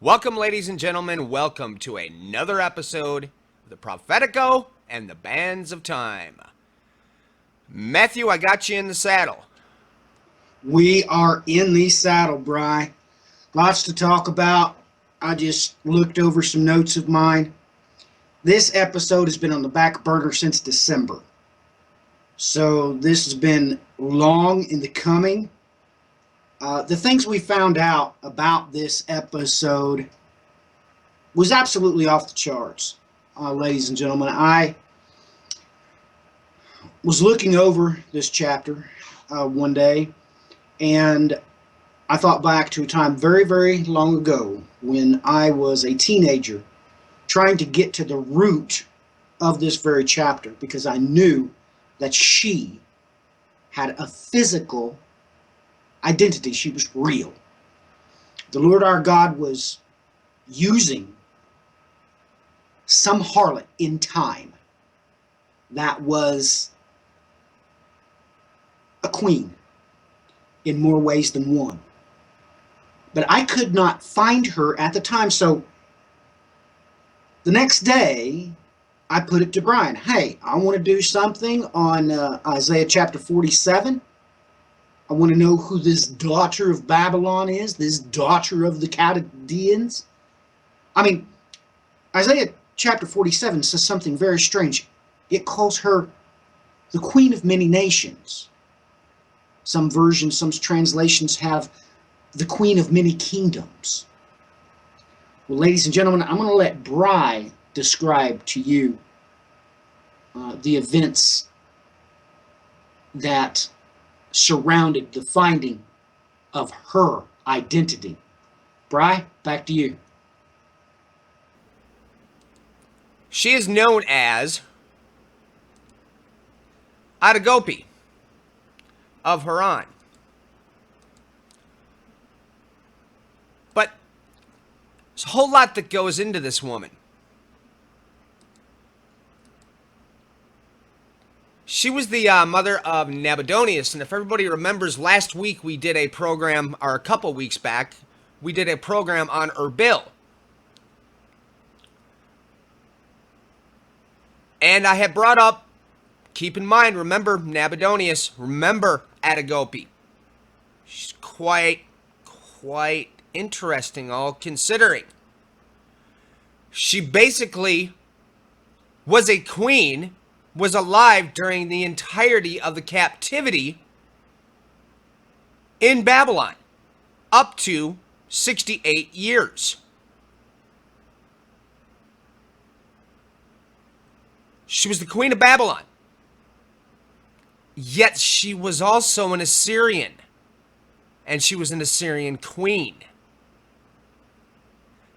Welcome, ladies and gentlemen. Welcome to another episode of the Prophetico and the Bands of Time. Matthew, I got you in the saddle. We are in the saddle, Bry. Lots to talk about. I just looked over some notes of mine. This episode has been on the back burner since December. So this has been long in the coming. The things we found out about this episode was absolutely off the charts, ladies and gentlemen. I was looking over this chapter one day, and I thought back to a time very, very long ago when I was a teenager trying to get to the root of this very chapter because I knew that she had a physical identity. She was real. The Lord our God was using some harlot in time that was a queen in more ways than one. But I could not find her at the time, so the next day I put it to Brian. Hey, I want to do something on Isaiah chapter 47. I want to know who this daughter of Babylon is, this daughter of the Chaldeans. I mean, Isaiah chapter 47 says something very strange. It calls her the queen of many nations. Some versions, some translations have the queen of many kingdoms. Well, ladies and gentlemen, I'm going to let Bry describe to you the events that surrounded the finding of her identity. Bry, back to you. She is known as Adad-gupi of Haran. But there's a whole lot that goes into this woman. She was the mother of Nabonidus, and if everybody remembers, last week we did a program, or a couple weeks back, we did a program on Erbil. And I had brought up, keep in mind, remember Nabonidus, remember Adad-gupi. She's quite interesting, all considering. She basically was a queen, was alive during the entirety of the captivity in Babylon, up to 68 years. She was the queen of Babylon. Yet she was also an Assyrian, and she was an Assyrian queen.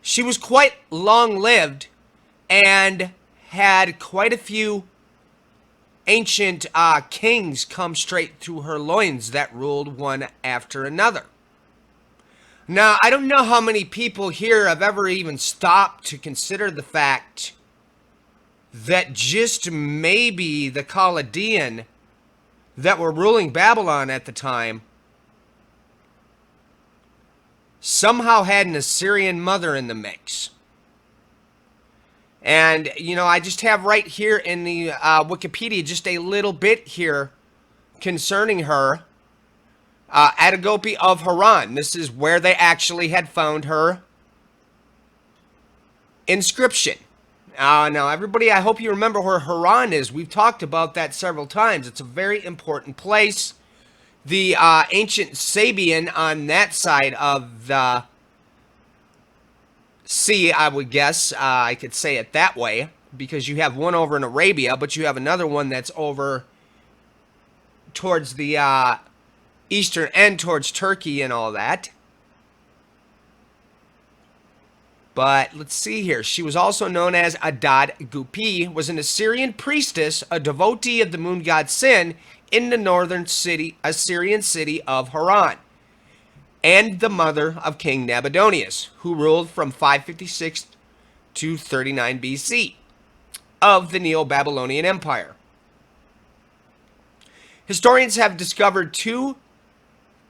She was quite long-lived and had quite a few ancient kings come straight through her loins that ruled one after another. Now, I don't know how many people here have ever even stopped to consider the fact that just maybe the Chaldean that were ruling Babylon at the time somehow had an Assyrian mother in the mix. And, you know, I just have right here in the Wikipedia just a little bit here concerning her. Adad-gupi of Haran. This is where they actually had found her inscription. Now, everybody, I hope you remember where Haran is. We've talked about that several times. It's a very important place. The ancient Sabian on that side of the sea, I would guess, I could say it that way, because you have one over in Arabia, but you have another one that's over towards the eastern end, towards Turkey and all that. But let's see here. She was also known as Adad-gupi, was an Assyrian priestess, a devotee of the moon god Sin in the northern Assyrian city of Haran, and the mother of King Nabonidus, who ruled from 556 to 39 BC of the Neo-Babylonian Empire. Historians have discovered two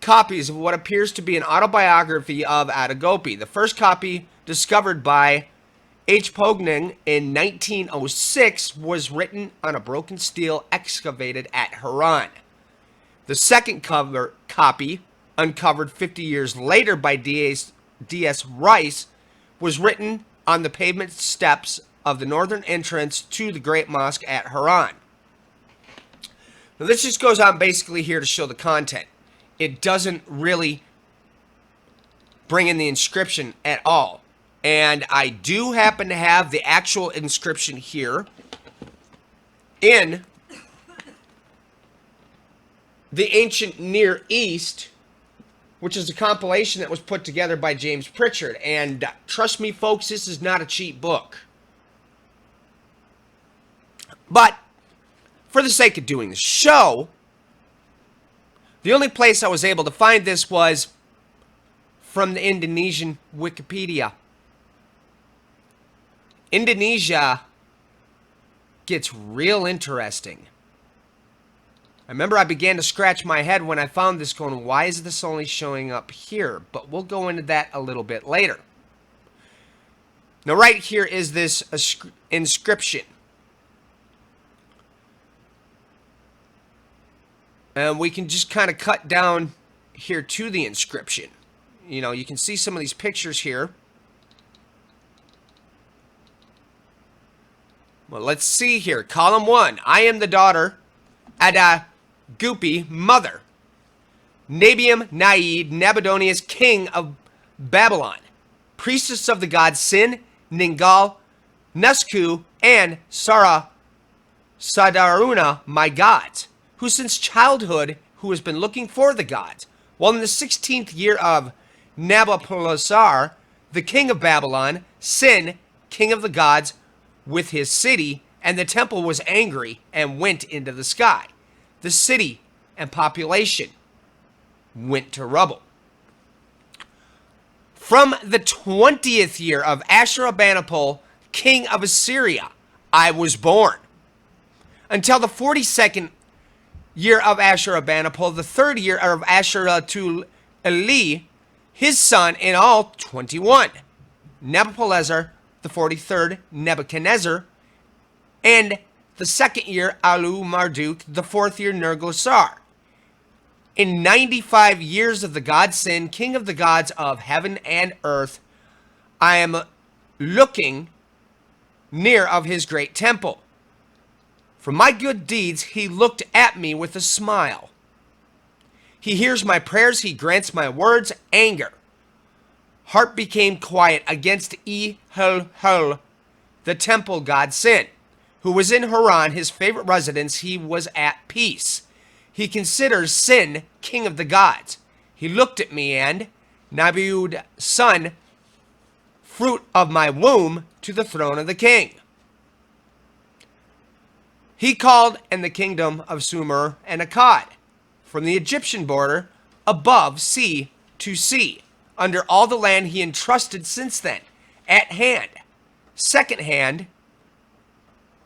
copies of what appears to be an autobiography of Adad-gupi. The first copy, discovered by H. Pogning in 1906, was written on a broken stele excavated at Haran. The second copy, uncovered 50 years later by D.S. Rice, was written on the pavement steps of the northern entrance to the Great Mosque at Haran. Now, this just goes on basically here to show the content. It doesn't really bring in the inscription at all. And I do happen to have the actual inscription here in the Ancient Near East, which is a compilation that was put together by James Pritchard. And trust me, folks, this is not a cheap book. But for the sake of doing the show, the only place I was able to find this was from the Indonesian Wikipedia. Indonesia gets real interesting. I remember I began to scratch my head when I found this going, why is this only showing up here? But we'll go into that a little bit later. Now right here is this inscription. And we can just kind of cut down here to the inscription. You know, you can see some of these pictures here. Well, let's see here. Column 1. I am the daughter, Adad-gupi, mother. Nabium Naid, Nabonidus, king of Babylon. Priestess of the gods Sin, Ningal, Nusku, and Sarah Sadaruna, my gods, who since childhood who has been looking for the gods. While in the 16th year of Nabopolassar, the king of Babylon, Sin, king of the gods, with his city, and the temple was angry and went into the sky. The city and population went to rubble. From the 20th year of Ashurbanipal, king of Assyria, I was born. Until the 42nd year of Ashurbanipal, the third year of Ashur-Eli, his son, in all 21. Nebuchadnezzar, the 43rd, Nebuchadnezzar, and the second year, Alu-Marduk, the fourth year, Nergal-Sar. In 95 years of the god Sin, king of the gods of heaven and earth, I am looking near of his great temple. For my good deeds, he looked at me with a smile. He hears my prayers, he grants my words, anger. Heart became quiet against E-Hul-Hul, the temple god Sin, who was in Haran, his favorite residence. He was at peace. He considers Sin king of the gods. He looked at me and, Nabiud, son, fruit of my womb, to the throne of the king. He called in the kingdom of Sumer and Akkad, from the Egyptian border, above sea to sea, under all the land he entrusted since then, at hand. Second hand,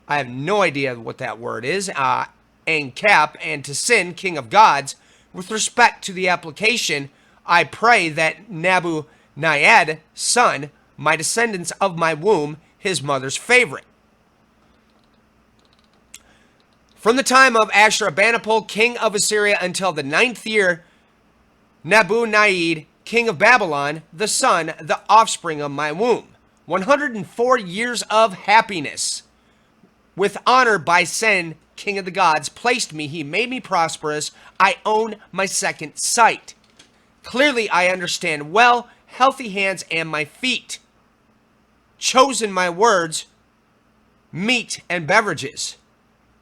I have no idea what that word is, Ankap, and to Sin, king of gods. With respect to the application, I pray that Nabu Nayad, son, my descendants of my womb, his mother's favorite. From the time of Ashurbanipal, king of Assyria, until the 9th year, Nabu-Naid, king of Babylon, the son, the offspring of my womb. 104 years of happiness. With honor by Sin, king of the gods, placed me. He made me prosperous. I own my second sight. Clearly I understand well, healthy hands and my feet. Chosen my words, meat and beverages.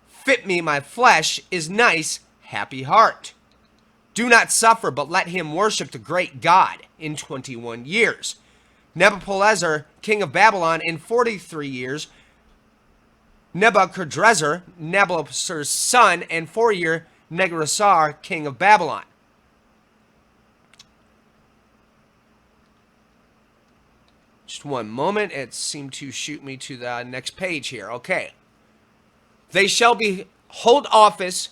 Fit me my flesh is nice, happy heart. Do not suffer, but let him worship the great God in 21 years. Nebuchadnezzar, king of Babylon, in 43 years. Nebuchadnezzar, Nebuchadnezzar's son, and 4-year Negrasar, king of Babylon. Just one moment. It seemed to shoot me to the next page here. Okay. They shall hold office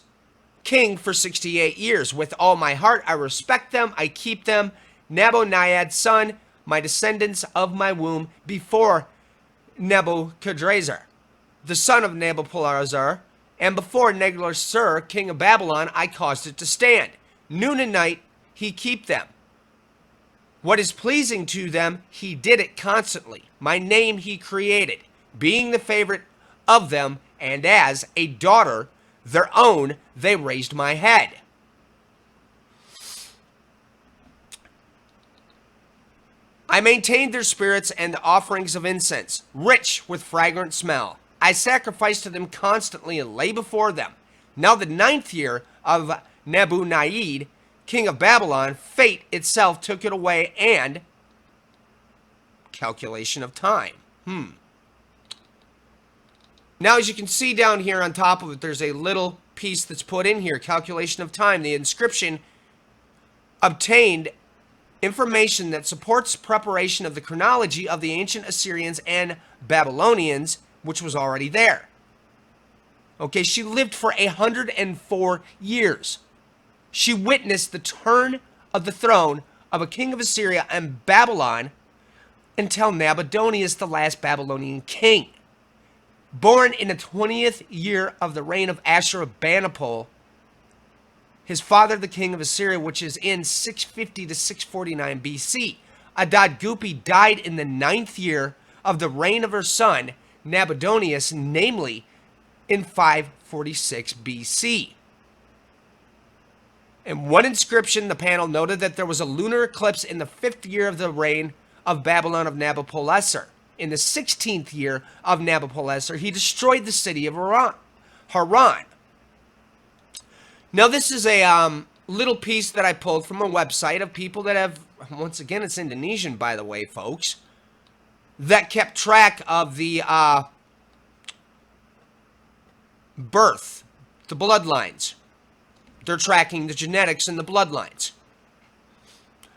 king for 68 years. With all my heart I respect them, I keep them. Nabonid's son, my descendants of my womb, before Nebuchadrezzar, the son of Nabopolassar, and before Nebuchadnezzar, king of Babylon, I caused it to stand. Noon and night he keep them. What is pleasing to them, he did it constantly. My name he created, being the favorite of them, and as a daughter, their own, they raised my head. I maintained their spirits and the offerings of incense, rich with fragrant smell. I sacrificed to them constantly and lay before them. Now the 9th year of Nabonid, king of Babylon, fate itself took it away, and calculation of time. Now, as you can see down here on top of it, there's a little piece that's put in here, calculation of time. The inscription obtained information that supports preparation of the chronology of the ancient Assyrians and Babylonians, which was already there. Okay, she lived for 104 years. She witnessed the turn of the throne of a king of Assyria and Babylon until Nabonidus, the last Babylonian king. Born in the 20th year of the reign of Ashurbanipal, his father, the king of Assyria, which is in 650 to 649 BC. Adad-gupi died in the 9th year of the reign of her son, Nabonidus, namely in 546 BC. In one inscription, the panel noted that there was a lunar eclipse in the 5th year of the reign of Babylon of Nabopolassar. In the 16th year of Nabopolassar, he destroyed the city of Haran. Now, this is a little piece that I pulled from a website of people that have, once again, it's Indonesian, by the way, folks, that kept track of the birth, the bloodlines. They're tracking the genetics and the bloodlines.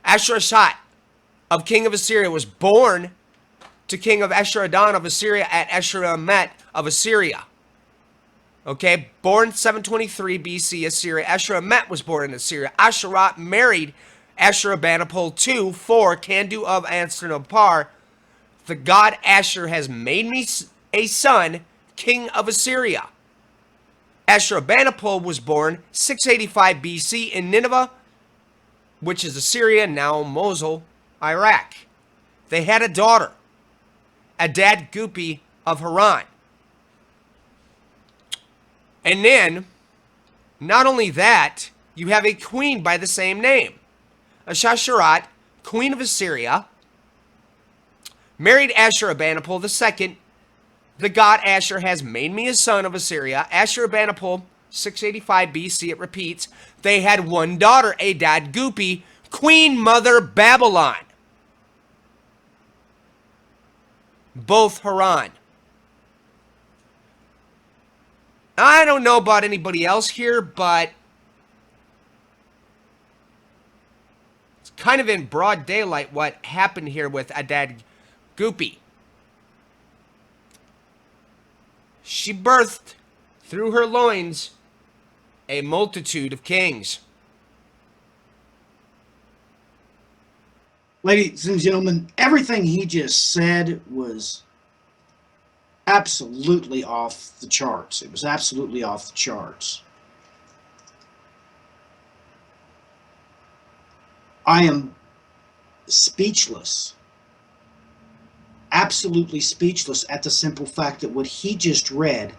Ashurshot of king of Assyria was born to king of Esarhaddon of Assyria at Ashuramet of Assyria. Okay, born 723 BC, Assyria. Ashuramet was born in Assyria. Asherah married Ashurbanipal II, 4, Candu of Ansarnapar. The god Asher has made me a son, king of Assyria. Ashurbanipal was born 685 BC in Nineveh, which is Assyria, now Mosul, Iraq. They had a daughter, Adad-gupi of Haran. And then, not only that, you have a queen by the same name. Ashasharat, queen of Assyria, married Ashurbanipal II. The god Asher has made me a son of Assyria. Ashurbanipal, 685 BC, it repeats. They had one daughter, Adad-gupi, Queen Mother Babylon. Both Haran. I don't know about anybody else here, but it's kind of in broad daylight what happened here with Adad-gupi. She birthed through her loins a multitude of kings. Ladies and gentlemen, everything he just said was absolutely off the charts. It was absolutely off the charts. I am speechless, absolutely speechless at the simple fact that what he just read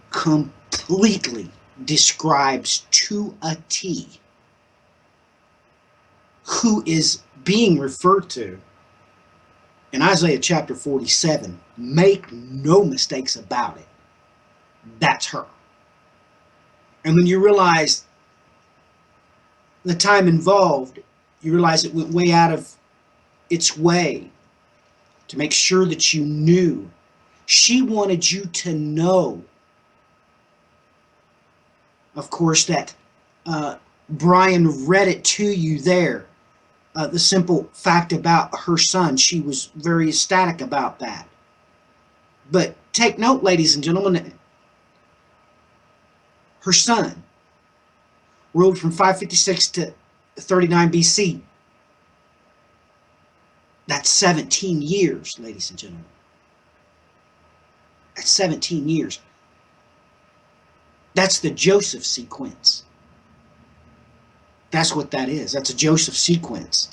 completely describes to a T who is being referred to in Isaiah chapter 47. Make no mistakes about it. That's her. And when you realize the time involved, you realize it went way out of its way to make sure that you knew. She wanted you to know, of course, that Brian read it to you there. The simple fact about her son. She was very ecstatic about that. But take note, ladies and gentlemen, her son ruled from 556 to 39 BC. That's 17 years, ladies and gentlemen. That's 17 years. That's the Joseph sequence. That's what that is. That's a Joseph sequence.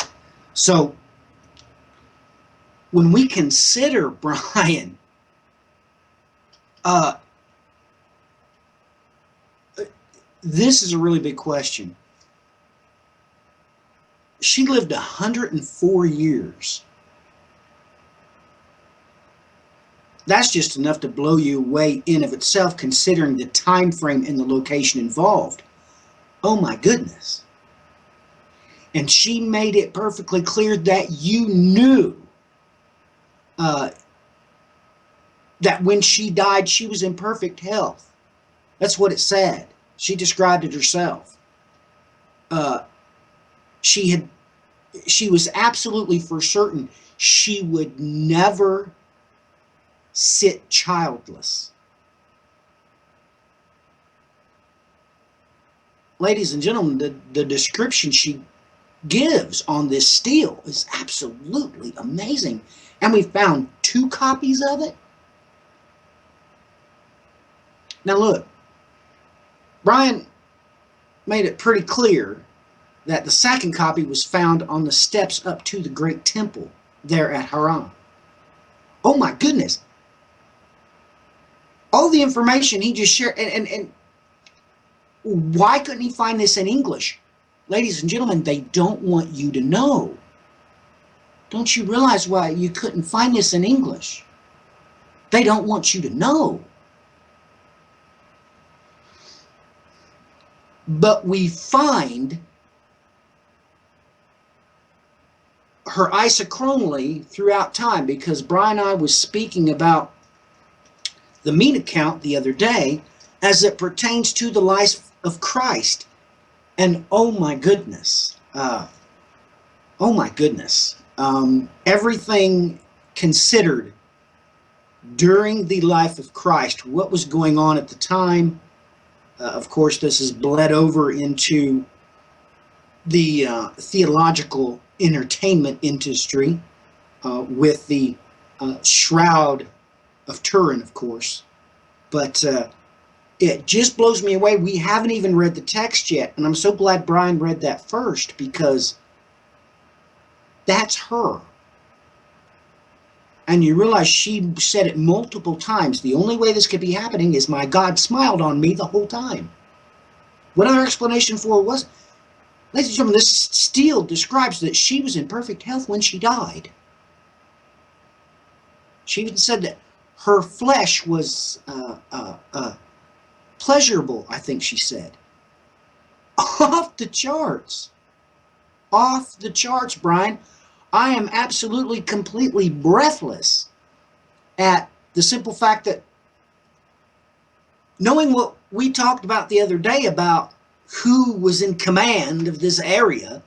So when we consider Brian, this is a really big question. She lived 104 years. That's just enough to blow you away in of itself, considering the time frame and the location involved. Oh my goodness. And she made it perfectly clear that you knew that when she died, she was in perfect health. That's what it said. She described it herself. She was absolutely for certain she would never sit childless. Ladies and gentlemen, the description she gives on this stele is absolutely amazing. And we found 2 copies of it. Now look, Brian made it pretty clear that the second copy was found on the steps up to the great temple there at Haran. Oh my goodness. All the information he just shared, and why couldn't he find this in English? Ladies and gentlemen, they don't want you to know. Don't you realize why you couldn't find this in English? They don't want you to know. But we find her isochronally throughout time, because Brian and I was speaking about the mean account the other day as it pertains to the life of Christ. And oh my goodness, everything considered during the life of Christ, what was going on at the time. Of course, this is bled over into the theological entertainment industry with the Shroud of Turin, of course. But it just blows me away. We haven't even read the text yet, and I'm so glad Brian read that first, because that's her. And you realize she said it multiple times. The only way this could be happening is my God smiled on me the whole time. What our explanation for it was, ladies and gentlemen, this stele describes that she was in perfect health when she died. She even said that her flesh was pleasurable, I think she said. Off the charts. Off the charts, Brian. I am absolutely, completely breathless at the simple fact that, knowing what we talked about the other day about who was in command of this area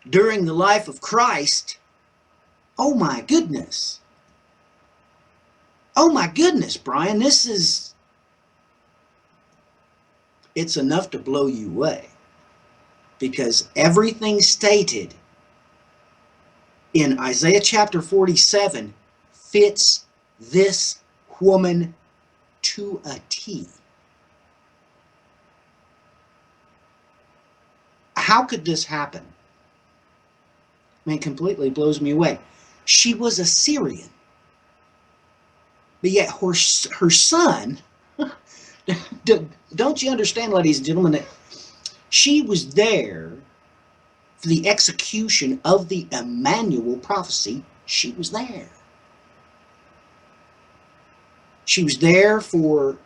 during the life of Christ, oh my goodness. Oh my goodness, Brian, it's enough to blow you away, because everything stated in Isaiah chapter 47 fits this woman to a T. How could this happen? I mean, it completely blows me away. She was a Syrian, but yet her son, don't you understand, ladies and gentlemen, that she was there for the execution of the Emmanuel prophecy? She was there. She was there for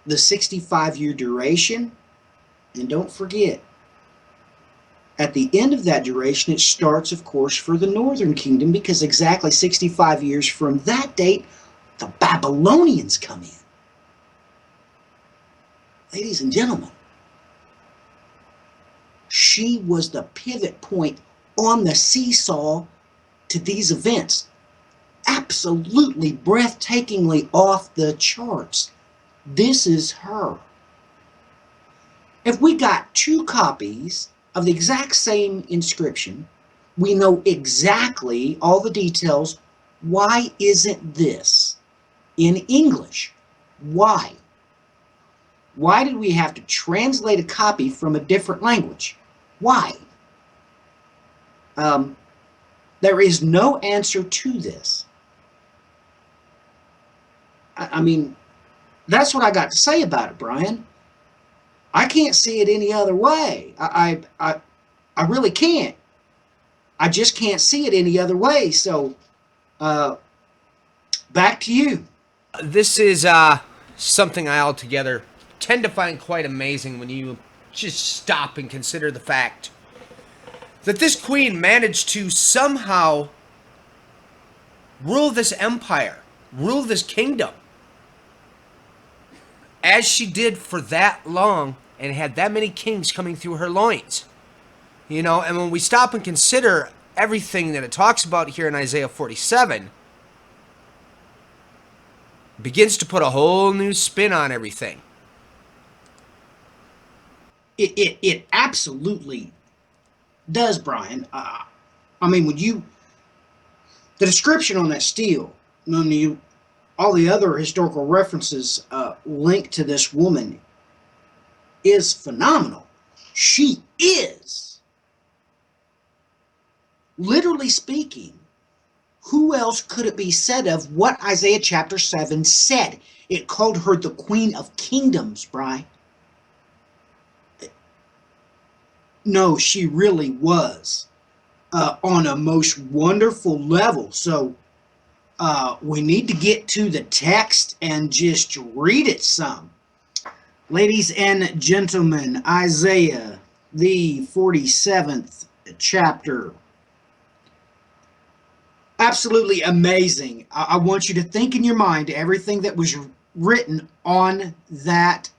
the 65-year duration. And don't forget, at the end of that duration, it starts, of course, for the northern kingdom, because exactly 65 years from that date, the Babylonians come in. Ladies and gentlemen, she was the pivot point on the seesaw to these events. Absolutely breathtakingly off the charts. This is her. If we got two copies of the exact same inscription, we know exactly all the details. Why isn't this in English? Why? Why did we have to translate a copy from a different language? Why? There is no answer to this. I mean, that's what I got to say about it, Brian. I can't see it any other way. I really can't. I just can't see it any other way. So, uh, back to you. This is something I altogether tend to find quite amazing when you just stop and consider the fact that this queen managed to somehow rule this empire, rule this kingdom, as she did for that long and had that many kings coming through her loins. You know, and when we stop and consider everything that it talks about here in Isaiah 47, it begins to put a whole new spin on everything. It absolutely does, Brian. I mean, the description on that steel, all the other historical references linked to this woman is phenomenal. She is, literally speaking, who else could it be said of what Isaiah chapter 7 said? It called her the Queen of Kingdoms, Brian. No, she really was on a most wonderful level. So we need to get to the text and just read it some. Ladies and gentlemen, Isaiah, the 47th chapter. Absolutely amazing. I want you to think in your mind everything that was written on that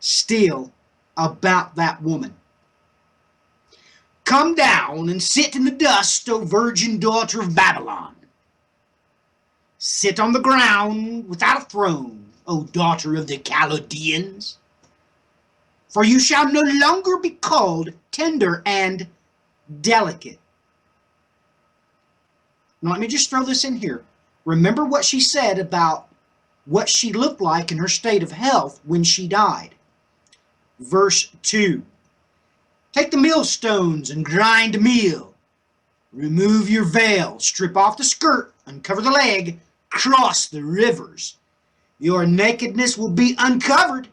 steel about that woman. Come down and sit in the dust, O virgin daughter of Babylon. Sit on the ground without a throne, O daughter of the Chaldeans. For you shall no longer be called tender and delicate. Now, let me just throw this in here. Remember what she said about what she looked like in her state of health when she died. Verse 2. Take the millstones and grind meal. Remove your veil, strip off the skirt, uncover the leg, cross the rivers. Your nakedness will be uncovered.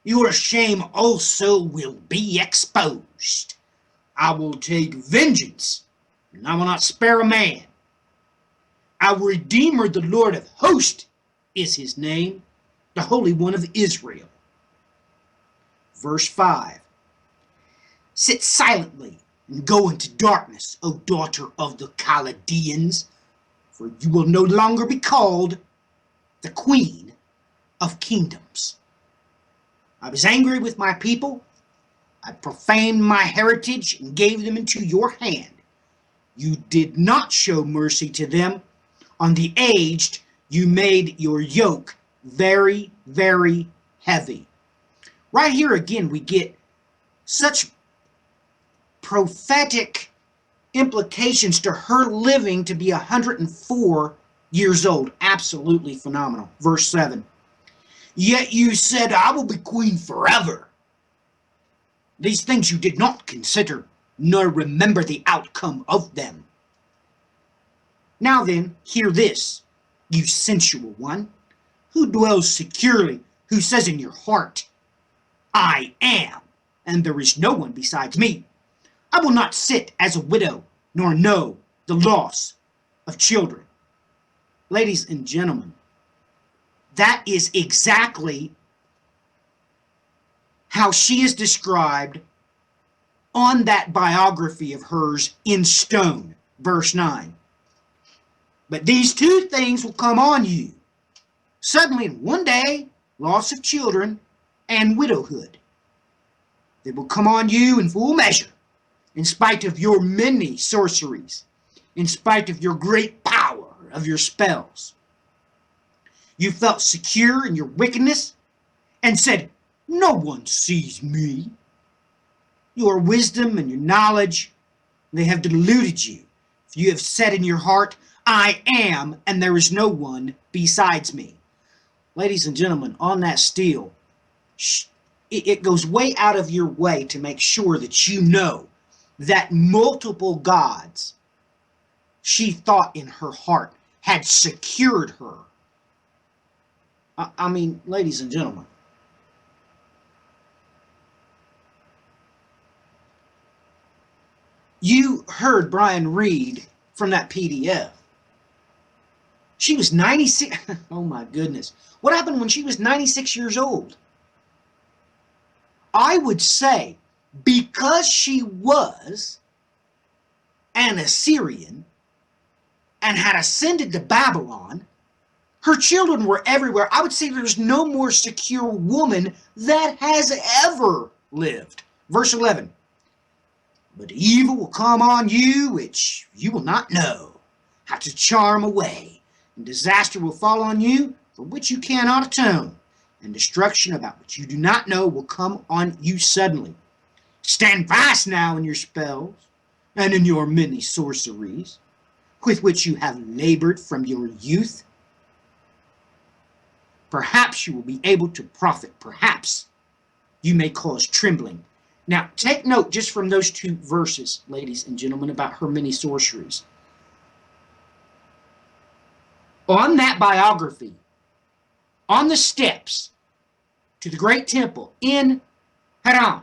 Your shame also will be exposed. I will take vengeance, and I will not spare a man. Our Redeemer, the Lord of hosts, is his name, the Holy One of Israel. Verse 5. Sit silently and go into darkness, O daughter of the Chaldeans, for you will no longer be called the Queen of Kingdoms. I was angry with my people. I profaned my heritage and gave them into your hand. You did not show mercy to them. On the aged, you made your yoke very, very heavy. Right here again, we get such prophetic implications to her living to be 104 years old. Absolutely phenomenal. Verse 7. Yet you said, I will be queen forever. These things you did not consider, nor remember the outcome of them. Now then, hear this, you sensual one, who dwells securely, who says in your heart, I am, and there is no one besides me. I will not sit as a widow, nor know the loss of children. Ladies and gentlemen, that is exactly how she is described on that biography of hers in stone, verse 9. But these two things will come on you. Suddenly, in one day, loss of children and widowhood. They will come on you in full measure, in spite of your many sorceries, in spite of your great power of your spells. You felt secure in your wickedness and said, No one sees me. Your wisdom and your knowledge, they have deluded you. If you have said in your heart, I am, and there is no one besides me. Ladies and gentlemen, on that steel, it goes way out of your way to make sure that you know that multiple gods she thought in her heart had secured her. I mean, ladies and gentlemen, you heard Brian read from that PDF. She was 96. Oh my goodness. What happened when she was 96 years old? I would say because she was an Assyrian and had ascended to Babylon, her children were everywhere. I would say there's no more secure woman that has ever lived. Verse 11. But evil will come on you which you will not know how to charm away, and disaster will fall on you for which you cannot atone, and destruction about which you do not know will come on you suddenly. Stand fast now in your spells and in your many sorceries, with which you have labored from your youth. Perhaps you will be able to profit. Perhaps you may cause trembling. Now, take note just from those two verses, ladies and gentlemen, about her many sorceries. On that biography, on the steps to the great temple in Haran,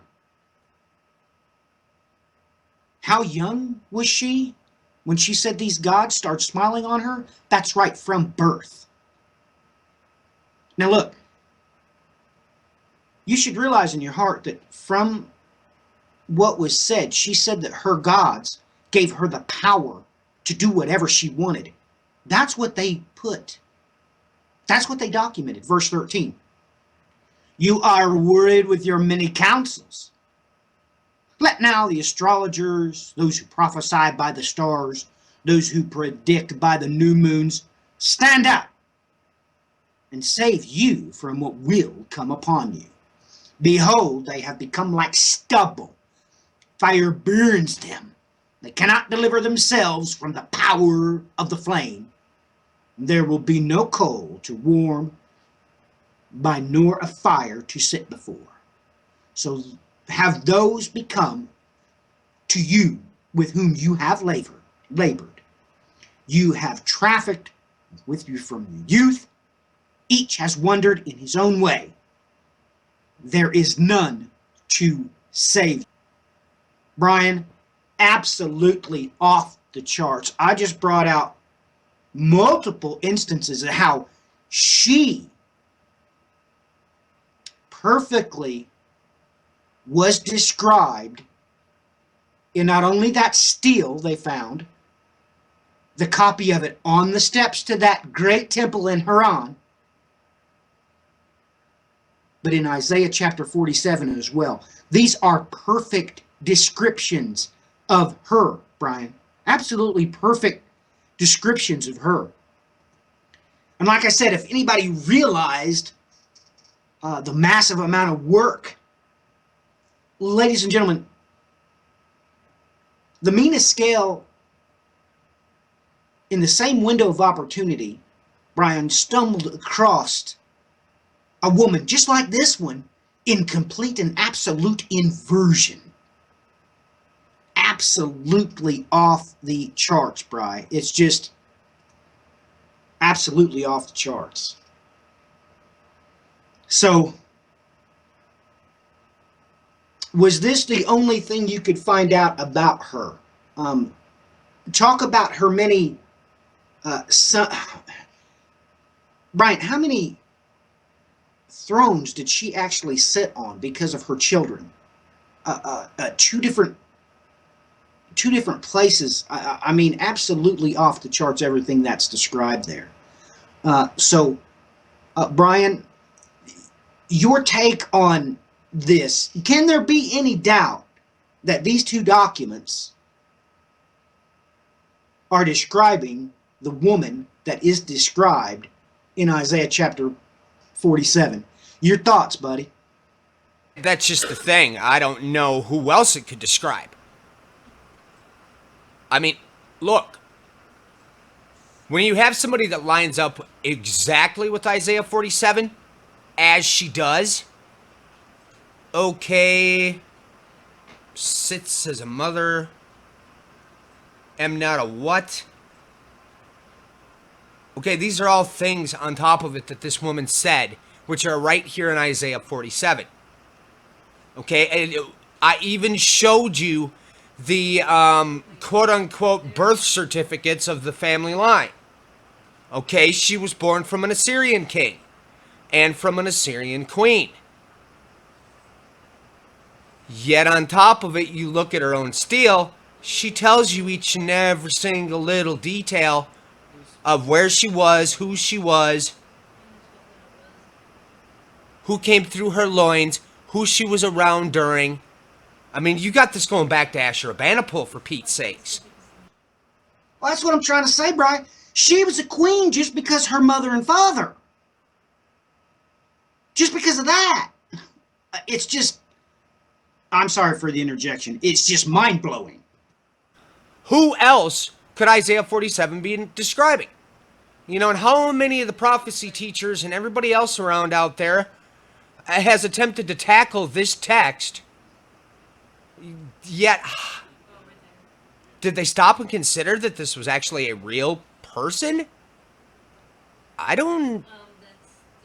how young was she when she said these gods started smiling on her? That's right, from birth. Now look, you should realize in your heart that from what was said, she said that her gods gave her the power to do whatever she wanted. That's what they put. That's what they documented. Verse 13. You are worried with your many counsels. Let now the astrologers, those who prophesy by the stars, those who predict by the new moons, stand up and save you from what will come upon you. Behold, they have become like stubble. Fire burns them. They cannot deliver themselves from the power of the flame. There will be no coal to warm by, nor a fire to sit before. So have those become to you with whom you have labored. You have trafficked with you from your youth. Each has wandered in his own way. There is none to save. Brian, absolutely off the charts. I just brought out multiple instances of how she perfectly was described in not only that stele they found, the copy of it on the steps to that great temple in Haran, but in Isaiah chapter 47 as well. These are perfect descriptions of her, Brian. Absolutely perfect descriptions of her. And like I said, if anybody realized the massive amount of work, ladies and gentlemen, the meanest scale in the same window of opportunity, Brian stumbled across a woman just like this one in complete and absolute inversion. Absolutely off the charts, Brian. It's just absolutely off the charts. So, was this the only thing you could find out about her? Talk about her many Brian, how many thrones did she actually sit on because of her children? Two different places. I mean, absolutely off the charts. Everything that's described there. So, Brian, your take on this? Can there be any doubt that these two documents are describing the woman that is described in Isaiah chapter 47? Your thoughts, buddy? That's just the thing. I don't know who else it could describe. I mean, look, when you have somebody that lines up exactly with Isaiah 47, as she does, okay, sits as a mother, am not a what? Okay, these are all things on top of it that this woman said, which are right here in Isaiah 47. Okay, and I even showed you the quote unquote birth certificates of the family line. Okay, she was born from an Assyrian king and from an Assyrian queen. Yet on top of it, you look at her own stele, she tells you each and every single little detail of where she was, who came through her loins, who she was around during. I mean, you got this going back to Ashurbanipal, for Pete's sakes. Well, that's what I'm trying to say, Brian. She was a queen just because her mother and father. Just because of that. It's just, I'm sorry for the interjection. It's just mind blowing. Who else could Isaiah 47 be describing? You know, and how many of the prophecy teachers and everybody else around out there has attempted to tackle this text, yet did they stop and consider that this was actually a real person? I don't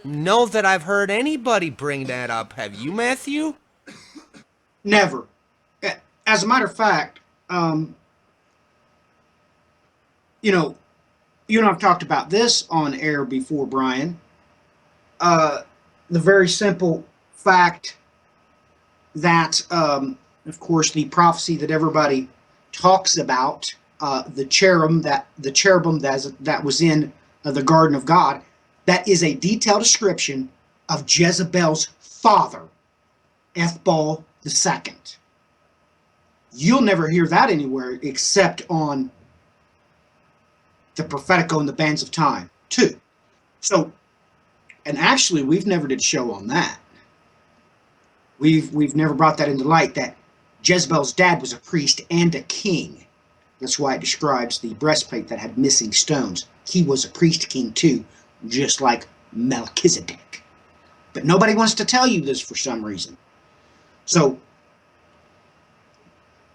know that I've heard anybody bring that up. Have you, Matthew? Never. As a matter of fact, you know, you and I've talked about this on air before, Brian. The very simple fact that, of course, the prophecy that everybody talks about, the cherubim that was in the Garden of God, that is a detailed description of Jezebel's father, Ethbal II. You'll never hear that anywhere except on the Prophetico and the Bands of Time, too. So, and actually, we've never did a show on that. We've never brought that into light, that Jezebel's dad was a priest and a king. That's why it describes the breastplate that had missing stones. He was a priest king too, just like Melchizedek. But nobody wants to tell you this for some reason. So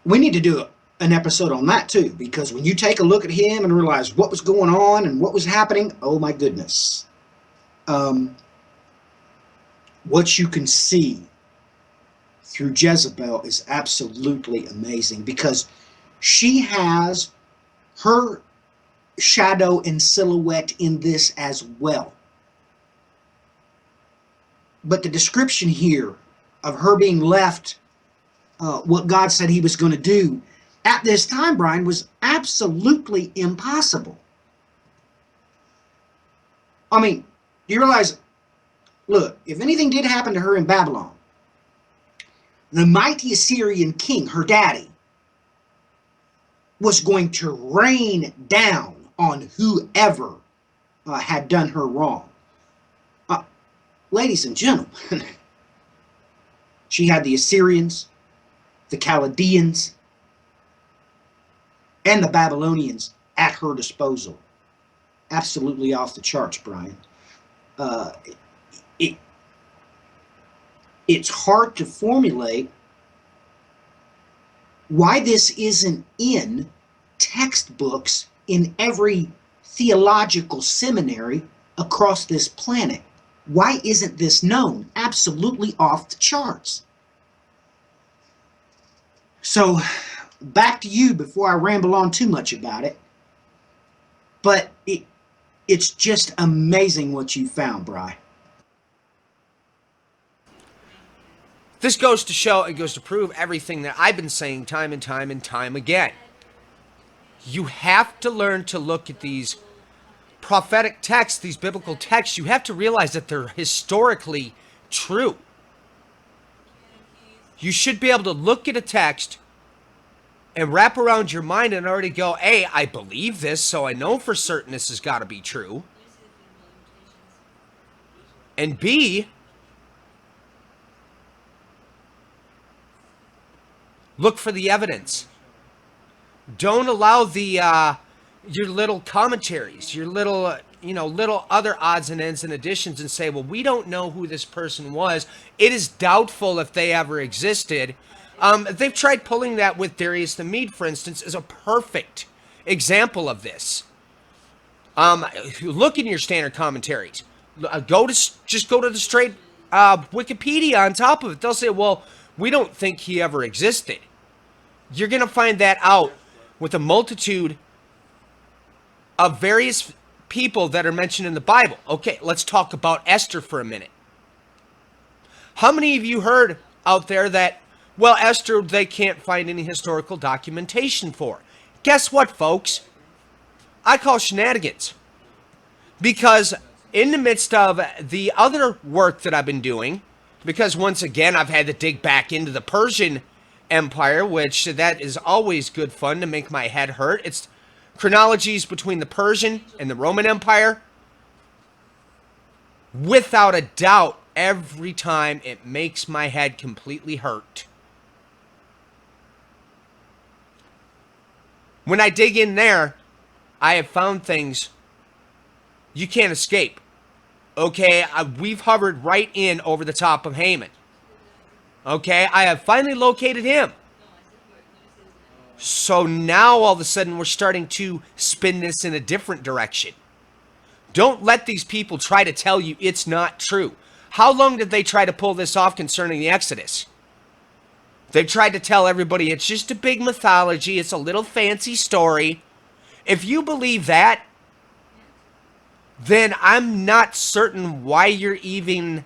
we need to do an episode on that too, because when you take a look at him and realize what was going on and what was happening, oh my goodness. What you can see through Jezebel is absolutely amazing, because she has her shadow and silhouette in this as well. But the description here of her being left what God said he was going to do at this time, Brian, was absolutely impossible. I mean, do you realize, look, if anything did happen to her in Babylon, the mighty Assyrian king, her daddy, was going to rain down on whoever had done her wrong. Ladies and gentlemen, she had the Assyrians, the Chaldeans, and the Babylonians at her disposal. Absolutely off the charts, Brian. It's hard to formulate why this isn't in textbooks in every theological seminary across this planet. Why isn't this known? Absolutely off the charts. So, back to you before I ramble on too much about it. But it's just amazing what you found, Bri. This goes to show, it goes to prove everything that I've been saying time and time and time again. You have to learn to look at these prophetic texts, these biblical texts. You have to realize that they're historically true. You should be able to look at a text and wrap around your mind and already go, A, I believe this, so I know for certain this has got to be true. And B, Look for the evidence. Don't allow your little commentaries, your little little other odds and ends and additions, and say, well, we don't know who this person was. It is doubtful if they ever existed. They've tried pulling that with Darius the Mede, for instance, is a perfect example of this. Look in your standard commentaries. Just go to the straight Wikipedia on top of it. They'll say, well, we don't think he ever existed. You're going to find that out with a multitude of various people that are mentioned in the Bible. Okay, let's talk about Esther for a minute. How many of you heard out there that, well, Esther, they can't find any historical documentation for? Guess what, folks? I call shenanigans. Because in the midst of the other work that I've been doing, because once again, I've had to dig back into the Persian Empire, which that is always good fun to make my head hurt. It's chronologies between the Persian and the Roman Empire. Without a doubt, every time it makes my head completely hurt. When I dig in there, I have found things you can't escape. Okay, we've hovered right in over the top of Haman. Okay, I have finally located him. So now all of a sudden we're starting to spin this in a different direction. Don't let these people try to tell you it's not true. How long did they try to pull this off concerning the Exodus? They've tried to tell everybody it's just a big mythology, it's a little fancy story. If you believe that, then I'm not certain why you're even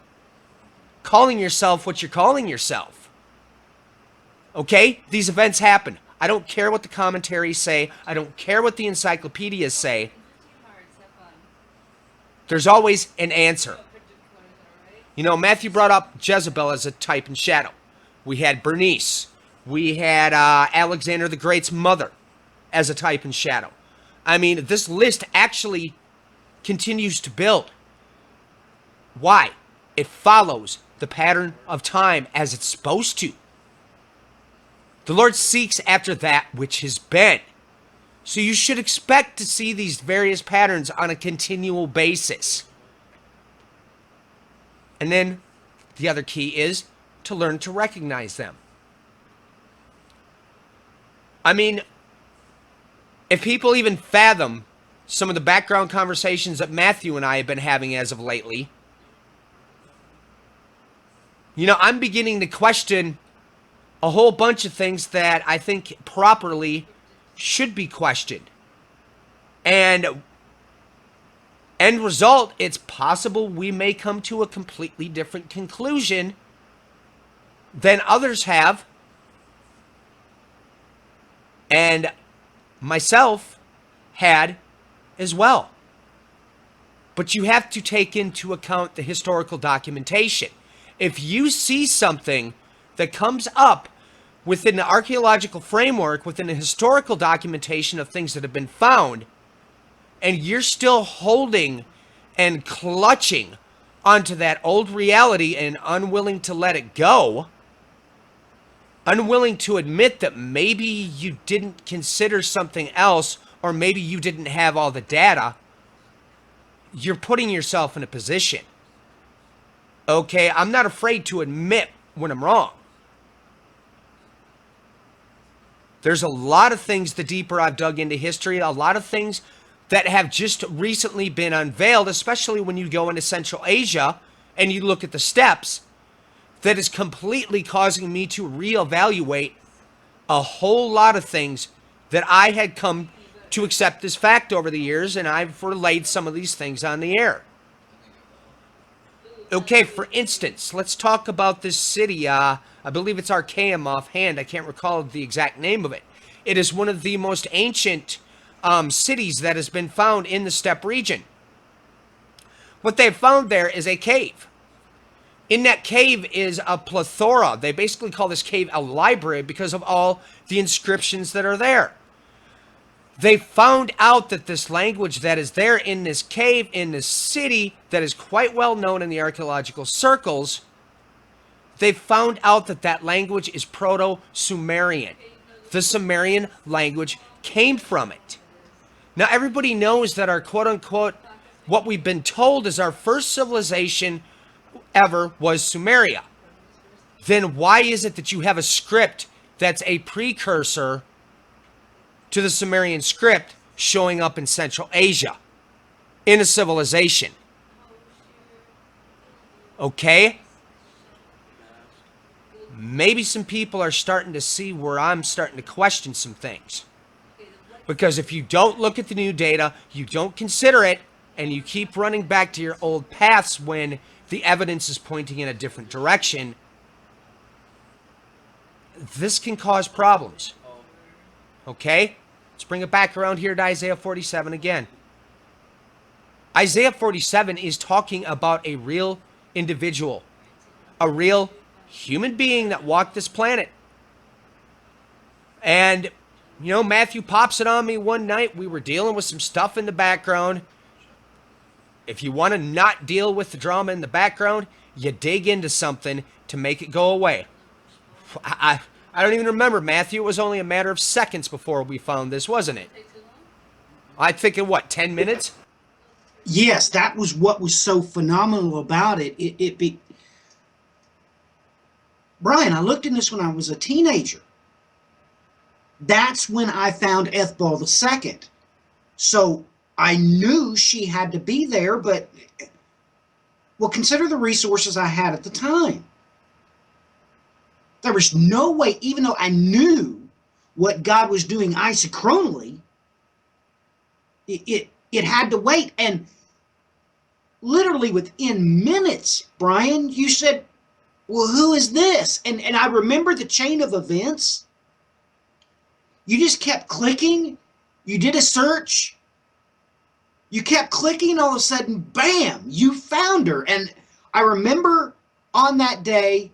calling yourself what you're calling yourself. Okay? These events happen. I don't care what the commentaries say. I don't care what the encyclopedias say. There's always an answer. You know, Matthew brought up Jezebel as a type and shadow. We had Bernice. We had Alexander the Great's mother as a type and shadow. I mean, this list actually continues to build. Why? It follows the pattern of time as it's supposed to. The Lord seeks after that which has been. So you should expect to see these various patterns on a continual basis. And then the other key is to learn to recognize them. I mean, if people even fathom some of the background conversations that Matthew and I have been having as of lately, you know, I'm beginning to question a whole bunch of things that I think properly should be questioned. And end result, it's possible we may come to a completely different conclusion than others have. And myself had as well. But you have to take into account the historical documentation. If you see something that comes up within the archaeological framework, within the historical documentation of things that have been found, and you're still holding and clutching onto that old reality and unwilling to let it go, unwilling to admit that maybe you didn't consider something else, or maybe you didn't have all the data, you're putting yourself in a position. Okay, I'm not afraid to admit when I'm wrong. There's a lot of things, the deeper I've dug into history, a lot of things that have just recently been unveiled, especially when you go into Central Asia and you look at the steppes, that is completely causing me to reevaluate a whole lot of things that I had come to accept as fact over the years, and I've relayed some of these things on the air. Okay, for instance, let's talk about this city. I believe it's Archaeum offhand. I can't recall the exact name of it. It is one of the most ancient cities that has been found in the steppe region. What they've found there is a cave. In that cave is a plethora. They basically call this cave a library because of all the inscriptions that are there. They found out that this language that is there in this cave, in this city, that is quite well known in the archaeological circles, They found out that that language is Proto-Sumerian. The Sumerian language came from it. Now, everybody knows that our quote unquote, what we've been told is our first civilization ever was Sumeria. Then why is it that you have a script that's a precursor to the Sumerian script showing up in Central Asia in a civilization? Okay? Maybe some people are starting to see where I'm starting to question some things. Because if you don't look at the new data, you don't consider it, and you keep running back to your old paths when the evidence is pointing in a different direction, this can cause problems. Okay? Let's bring it back around here to Isaiah 47 again. Isaiah 47 is talking about a real individual, a real human being that walked this planet. And, you know, Matthew pops it on me one night. We were dealing with some stuff in the background. If you want to not deal with the drama in the background, you dig into something to make it go away. I don't even remember, Matthew. It was only a matter of seconds before we found this, wasn't it? I think in what, 10 minutes? Yes, that was what was so phenomenal about it. Brian, I looked in this when I was a teenager. That's when I found Ethbal II. So I knew she had to be there, but, well, consider the resources I had at the time. There was no way, even though I knew what God was doing isochronally, it had to wait. And literally within minutes, Brian, you said, well, who is this? And I remember the chain of events. You just kept clicking. You did a search. You kept clicking, and all of a sudden, bam, you found her. And I remember on that day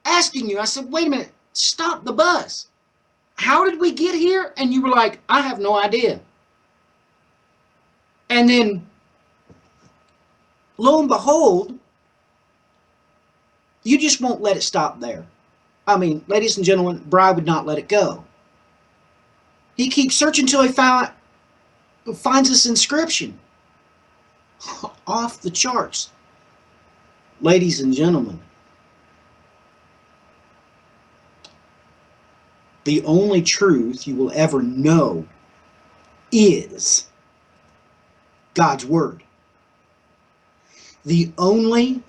asking you, I said, wait a minute, stop the bus. How did we get here? And you were like, I have no idea. And then, lo and behold, you just won't let it stop there. I mean, ladies and gentlemen, Bri would not let it go. He keeps searching until he finds this inscription. Off the charts. Ladies and gentlemen, the only truth you will ever know is God's Word. The only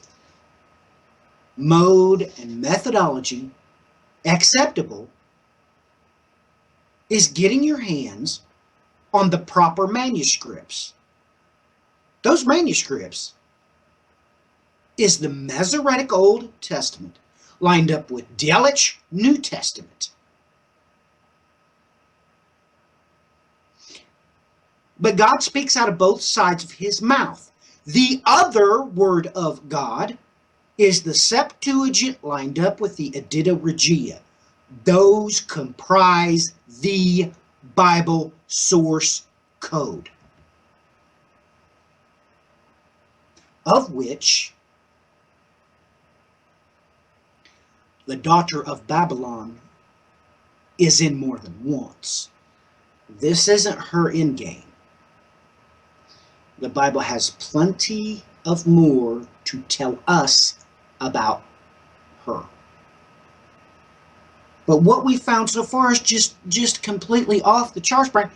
mode and methodology acceptable is getting your hands on the proper manuscripts. Those manuscripts is the Masoretic Old Testament lined up with Delitzsch New Testament. But God speaks out of both sides of his mouth. The other word of God is the Septuagint lined up with the Edita Regia. Those comprise the Bible source code, of which the daughter of Babylon is in more than once. This isn't her endgame. The Bible has plenty of more to tell us about her. But what we found so far is just completely off the charts, Brian.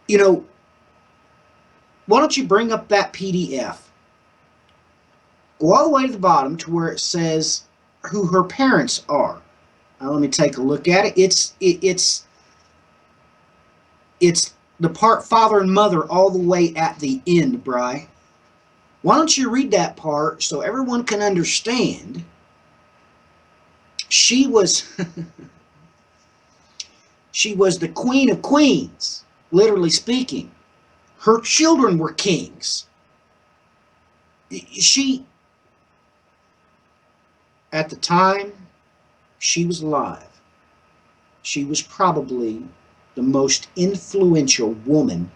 You know, why don't you bring up that PDF? Go all the way to the bottom to where it says who her parents are. Now, let me take a look at it. It's the part father and mother all the way at the end, Bri. Why don't you read that part so everyone can understand? She was she was the queen of queens, literally speaking. Her children were kings. She, at the time she was alive, she was probably the most influential woman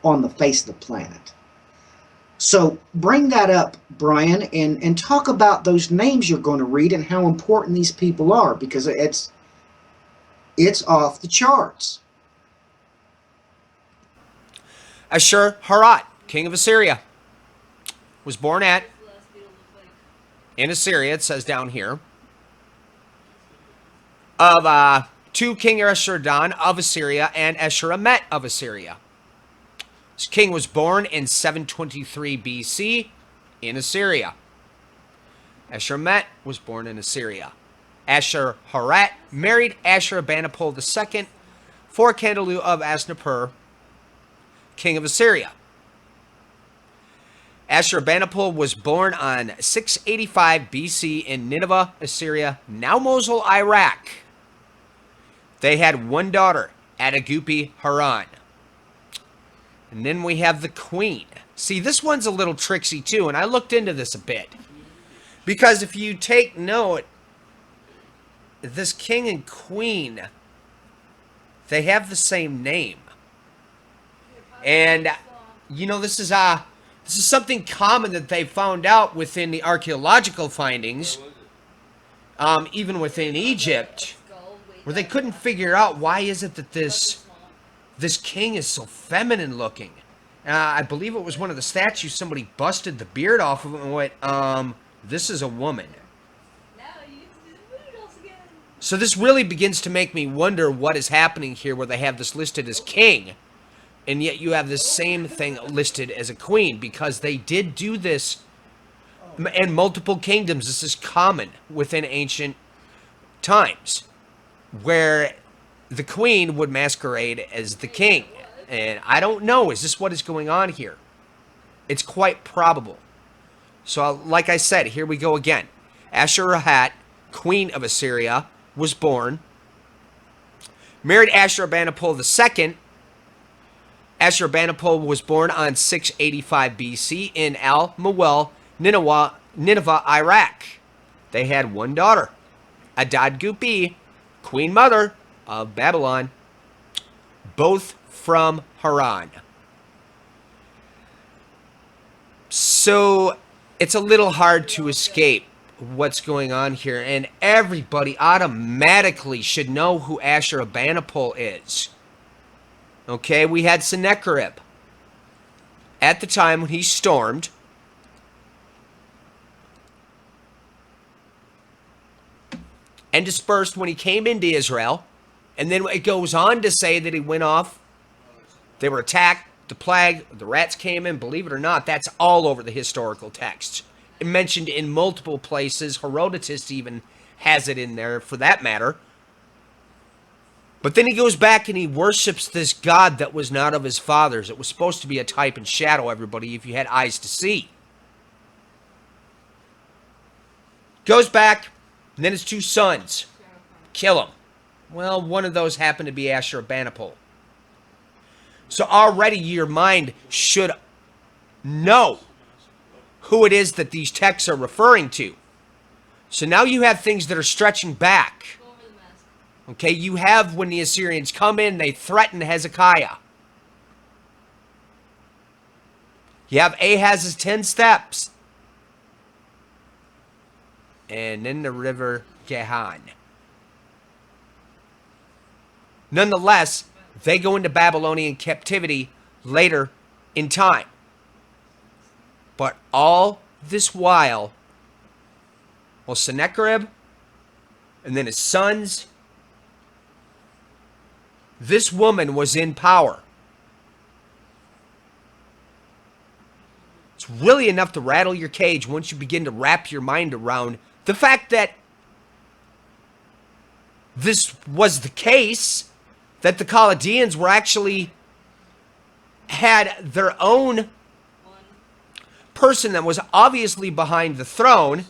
on the face of the planet. So bring that up, Brian, and talk about those names you're going to read and how important these people are, because it's off the charts. Ashur-harat, king of Assyria, was born at in Assyria. It says down here of to King Esarhaddon of Assyria and Ashur-met of Assyria. This king was born in 723 BC in Assyria. Ashur-met was born in Assyria. Ashur-harat married Ashurbanipal II, Kandallu of Asnapur, king of Assyria. Ashurbanipal was born on 685 BC in Nineveh, Assyria, now Mosul, Iraq. They had one daughter, Adad-gupi Haran. And then we have the queen. See, this one's a little tricksy too, and I looked into this a bit. Because if you take note, this king and queen, they have the same name. And, you know, this is something common that they found out within the archaeological findings, even within Egypt, where they couldn't figure out why is it that this king is so feminine looking. I believe it was one of the statues, somebody busted the beard off of it and went, this is a woman. So this really begins to make me wonder what is happening here where they have this listed as king, and yet you have this same thing listed as a queen, because they did do this in multiple kingdoms. This is common within ancient times, where the queen would masquerade as the king. And I don't know, is this what is going on here? It's quite probable. So like I said, here we go again. Ashur-harat, queen of Assyria, was born. Married Ashurbanipal II. Ashurbanipal was born on 685 BC in Al-Muwal, Nineveh, Iraq. They had one daughter, Adad-gupi, queen mother of Babylon, both from Haran. So it's a little hard to escape what's going on here, and everybody automatically should know who Ashurbanipal is. Okay, we had Sennacherib at the time when he stormed. And dispersed when he came into Israel. And then it goes on to say that he went off. They were attacked. The plague. The rats came in. Believe it or not, that's all over the historical texts. It mentioned in multiple places. Herodotus even has it in there for that matter. But then he goes back and he worships this god that was not of his fathers. It was supposed to be a type and shadow, everybody, if you had eyes to see. Goes back. And then his two sons kill him. Well, one of those happened to be Ashurbanipal. So already your mind should know who it is that these texts are referring to. So now you have things that are stretching back. Okay, you have when the Assyrians come in, they threaten Hezekiah. You have Ahaz's 10 steps. And then the river Gihon. Nonetheless, they go into Babylonian captivity later in time. But all this while, well, Sennacherib and then his sons, this woman was in power. It's really enough to rattle your cage once you begin to wrap your mind around the fact that this was the case, that the Chaldeans were actually had their own person that was obviously behind the throne,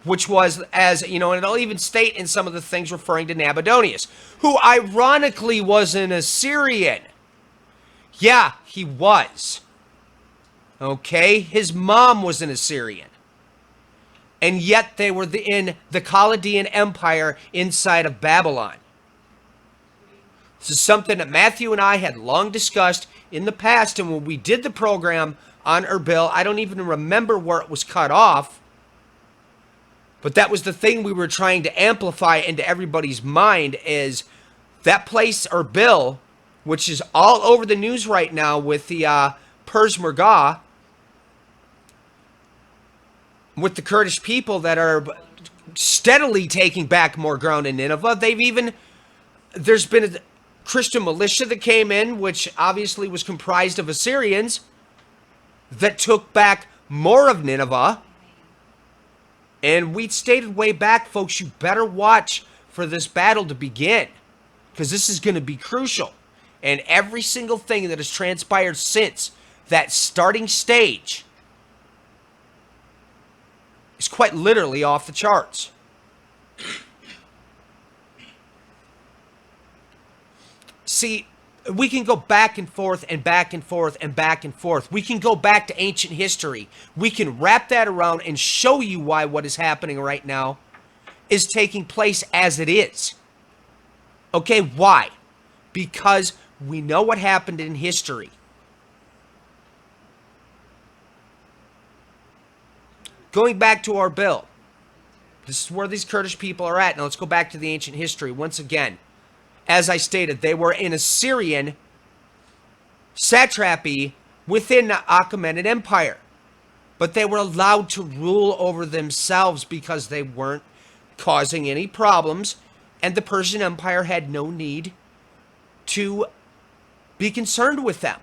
which was, as you know, and it'll even state in some of the things referring to Nabonidus, who ironically was an Assyrian. Yeah, he was. Okay, his mom was an Assyrian. And yet they were in the Chaldean Empire inside of Babylon. This is something that Matthew and I had long discussed in the past, and when we did the program on Erbil. I don't even remember where it was cut off, but that was the thing we were trying to amplify into everybody's mind is that place, Erbil, which is all over the news right now with the Peshmerga, with the Kurdish people that are steadily taking back more ground in Nineveh. There's been a Christian militia that came in, which obviously was comprised of Assyrians, that took back more of Nineveh. And we stated way back, folks, you better watch for this battle to begin, because this is going to be crucial. And every single thing that has transpired since that starting stage is quite literally off the charts. See, we can go back and forth and back and forth and back and forth. We can go back to ancient history. We can wrap that around and show you why what is happening right now is taking place as it is. Okay, why? Because we know what happened in history. Going back to our bill, this is where these Kurdish people are at. Now let's go back to the ancient history once again. As I stated, they were in Assyrian satrapy within the Achaemenid Empire. But they were allowed to rule over themselves because they weren't causing any problems, and the Persian Empire had no need to be concerned with them.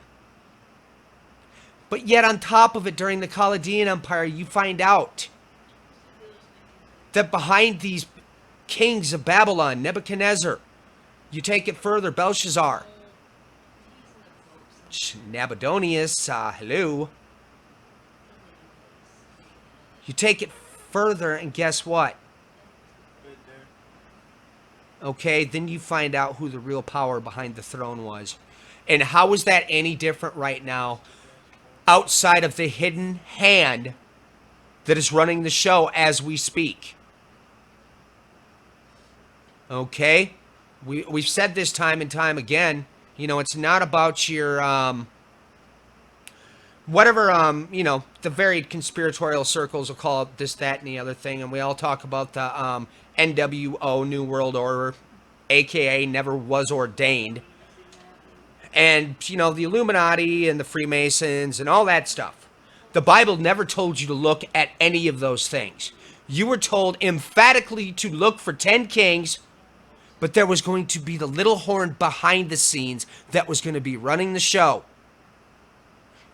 But yet on top of it, during the Chaldean Empire, you find out that behind these kings of Babylon, Nebuchadnezzar, you take it further, Belshazzar, Nabonidus, hello. You take it further, and guess what? Okay, then you find out who the real power behind the throne was. And how is that any different right now outside of the hidden hand that is running the show as we speak? Okay? We've said this time and time again. You know, it's not about your, whatever, you know, the varied conspiratorial circles will call it this, that, and the other thing. And we all talk about the NWO, New World Order, a.k.a. never was ordained. And, you know, the Illuminati and the Freemasons and all that stuff. The Bible never told you to look at any of those things. You were told emphatically to look for 10 kings, but there was going to be the little horn behind the scenes that was going to be running the show.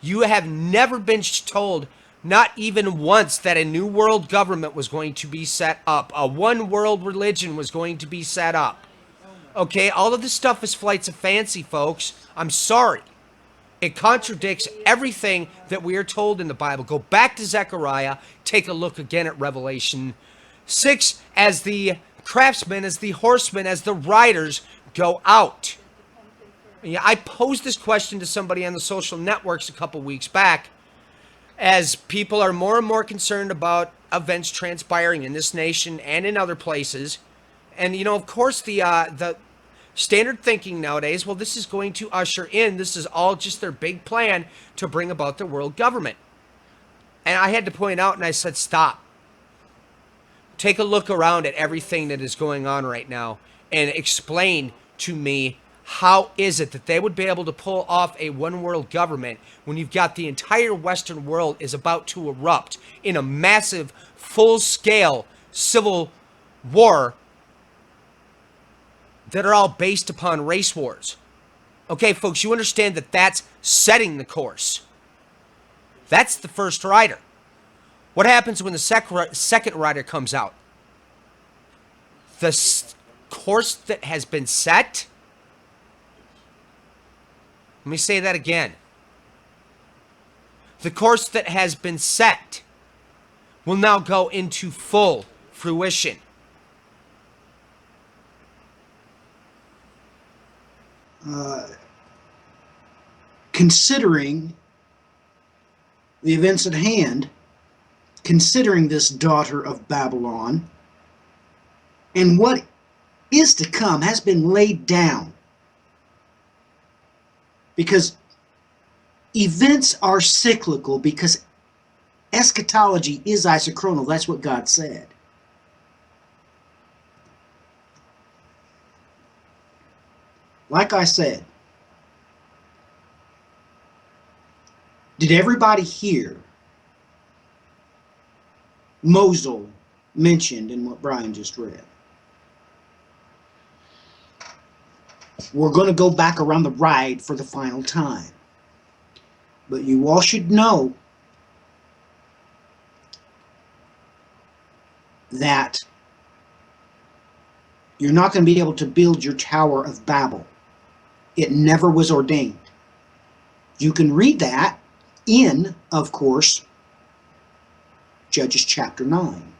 You have never been told, not even once, that a new world government was going to be set up. A one world religion was going to be set up. Okay, all of this stuff is flights of fancy, folks. I'm sorry. It contradicts everything that we are told in the Bible. Go back to Zechariah. Take a look again at Revelation 6 as the craftsmen, as the horsemen, as the riders go out. Yeah, I posed this question to somebody on the social networks a couple weeks back, as people are more and more concerned about events transpiring in this nation and in other places. And, you know, of course, the standard thinking nowadays, well, this is going to usher in, this is all just their big plan to bring about the world government. And I had to point out, and I said, stop. Take a look around at everything that is going on right now and explain to me, how is it that they would be able to pull off a one world government when you've got the entire Western world is about to erupt in a massive, full-scale civil war that are all based upon race wars? Okay, folks, you understand that that's setting the course. That's the first rider. What happens when the second rider comes out? The course that has been set. Let me say that again. The course that has been set will now go into full fruition. Considering the events at hand, considering this daughter of Babylon, and what is to come has been laid down. Because Events are cyclical because eschatology is isochronal. That's what God said. Like I said, did everybody hear Mosul mentioned in what Brian just read? We're going to go back around the ride for the final time. But you all should know that you're not going to be able to build your Tower of Babel. It never was ordained. You can read that in, of course, Judges chapter 9.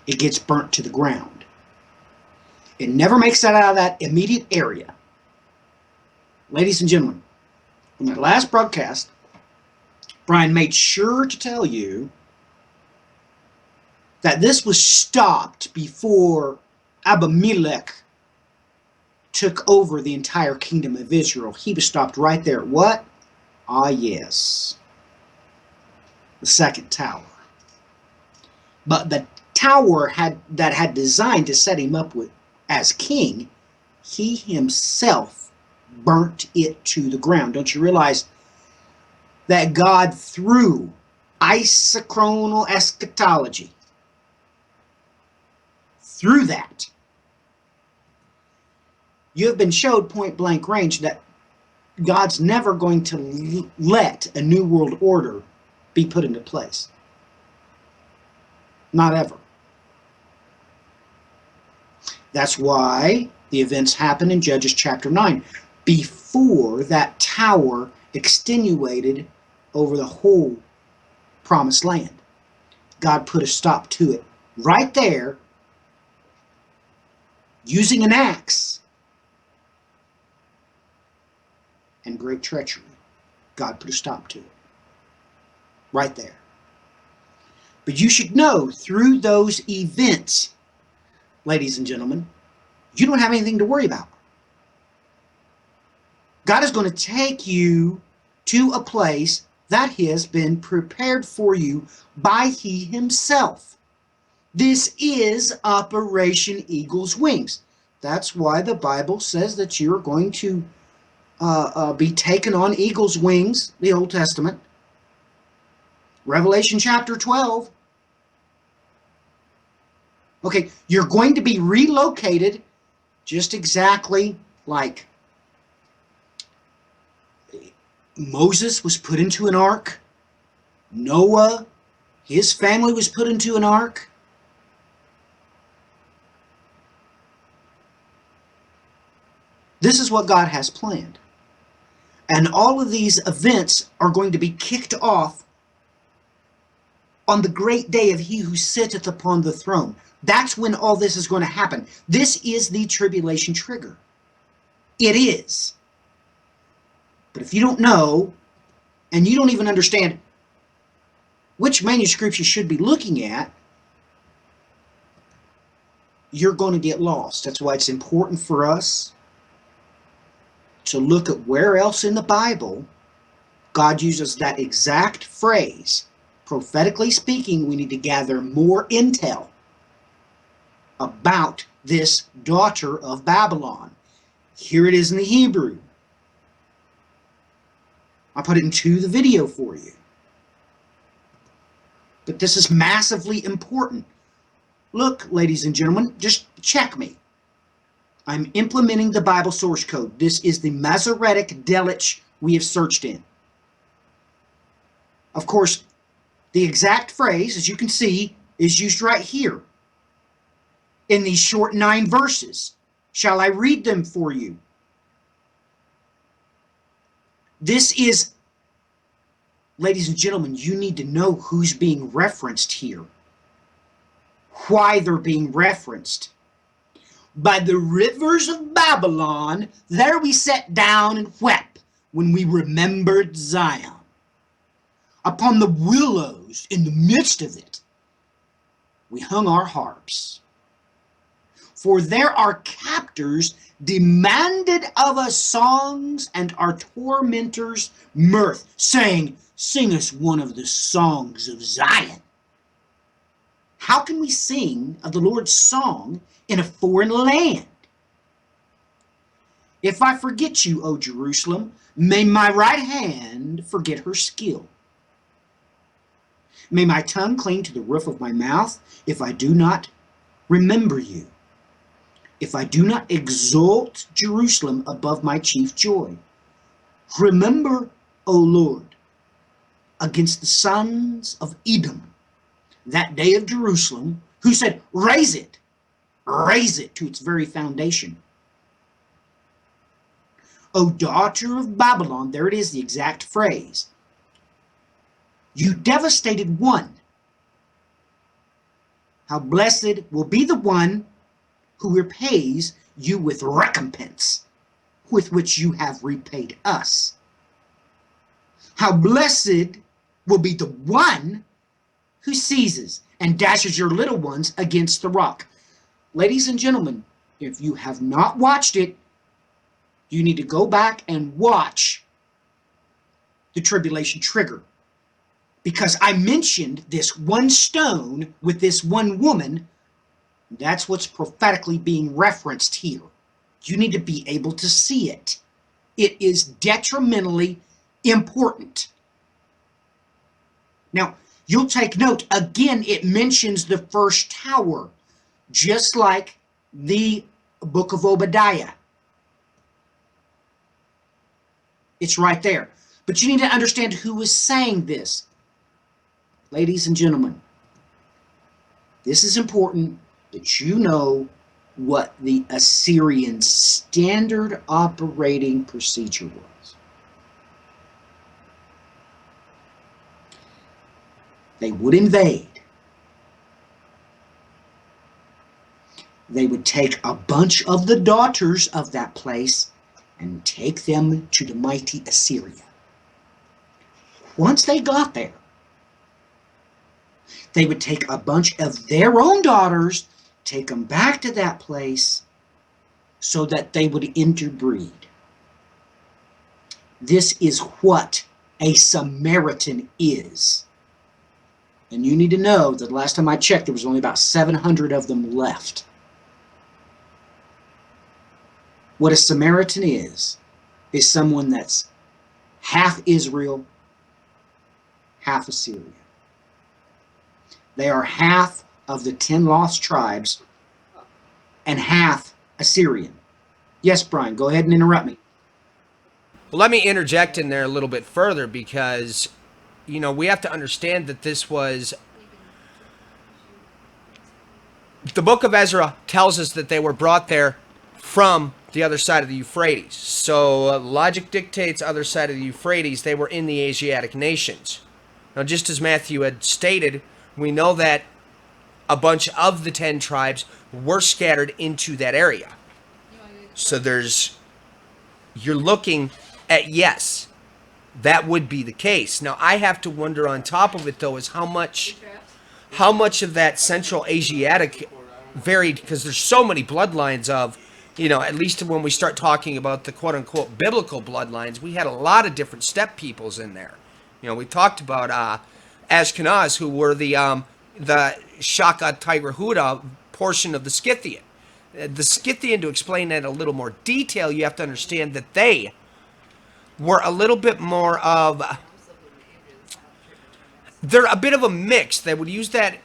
It gets burnt to the ground. It never makes it out of that immediate area. Ladies and gentlemen, in my last broadcast, Brian made sure to tell you that this was stopped before Abimelech took over the entire kingdom of Israel. He was stopped right there. What? Ah, yes. The second tower. But the tower that had designed to set him up with as king, he himself burnt it to the ground. Don't you realize that God, through isochronal eschatology, through that, you have been showed point blank range that God's never going to let a new world order be put into place. Not ever. That's why the events happen in Judges chapter 9. Before that tower extenuated over the whole promised land, God put a stop to it right there using an axe and great treachery. God put a stop to it right there. But you should know through those events, ladies and gentlemen, you don't have anything to worry about. God is going to take you to a place that has been prepared for you by He Himself. This is Operation Eagle's Wings. That's why the Bible says that you're going to be taken on eagle's wings, the Old Testament. Revelation chapter 12. Okay, you're going to be relocated just exactly like Moses was put into an ark. Noah, his family was put into an ark. This is what God has planned. And all of these events are going to be kicked off on the great day of He who sitteth upon the throne. That's when all this is going to happen. This is the tribulation trigger. It is. But if you don't know, and you don't even understand which manuscripts you should be looking at, you're going to get lost. That's why it's important for us to look at where else in the Bible God uses that exact phrase. Prophetically speaking, we need to gather more intel about this daughter of Babylon. Here it is in the Hebrew. I put it into the video for you. But this is massively important. Look, ladies and gentlemen, just check me. I'm implementing the Bible source code. This is the Masoretic Delitzsch we have searched in. Of course, the exact phrase, as you can see, is used right here in these short 9 verses. Shall I read them for you? This is, ladies and gentlemen, you need to know who's being referenced here, why they're being referenced. By the rivers of Babylon, there we sat down and wept when we remembered Zion. Upon the willows in the midst of it, we hung our harps. For there our captors demanded of us songs, and our tormentors mirth, saying, Sing us one of the songs of Zion. How can we sing of the Lord's song in a foreign land? If I forget you, O Jerusalem, may my right hand forget her skill. May my tongue cling to the roof of my mouth if I do not remember you. If I do not exalt Jerusalem above my chief joy. Remember, O Lord, against the sons of Edom, that day of Jerusalem, who said, raise it to its very foundation. O daughter of Babylon, there it is, the exact phrase. You devastated one. How blessed will be the one who repays you with recompense, with which you have repaid us. How blessed will be the one who seizes and dashes your little ones against the rock. Ladies and gentlemen, if you have not watched it, you need to go back and watch the Tribulation Trigger. Because I mentioned this one stone with this one woman. That's what's prophetically being referenced here. You need to be able to see it. It is detrimentally important. Now, you'll take note, again, it mentions the first tower, just like the book of Obadiah. It's right there. But you need to understand who is saying this. Ladies and gentlemen, this is important that you know what the Assyrian standard operating procedure was. They would invade. They would take a bunch of the daughters of that place and take them to the mighty Assyria. Once they got there, they would take a bunch of their own daughters, take them back to that place so that they would interbreed. This is what a Samaritan is. And you need to know that last time I checked, there was only about 700 of them left. What a Samaritan is someone that's half Israel, half Assyria. They are half of the 10 lost tribes and half Assyrian. Yes, Brian, go ahead and interrupt me. Well, let me interject in there a little bit further because, we have to understand that this was... The book of Ezra tells us that they were brought there from the other side of the Euphrates. So logic dictates other side of the Euphrates. They were in the Asiatic nations. Now, just as Matthew had stated, we know that a bunch of the 10 tribes were scattered into that area. So you're looking at, yes, that would be the case. Now, I have to wonder on top of it, though, is how much of that Central Asiatic varied, because there's so many bloodlines of, at least when we start talking about the quote-unquote biblical bloodlines, we had a lot of different steppe peoples in there. We talked about Ashkenaz, who were the Shaka Tiger Huda portion of the Scythian. The Scythian, to explain that in a little more detail, you have to understand that they were a little bit more of... They're a bit of a mix. They would use that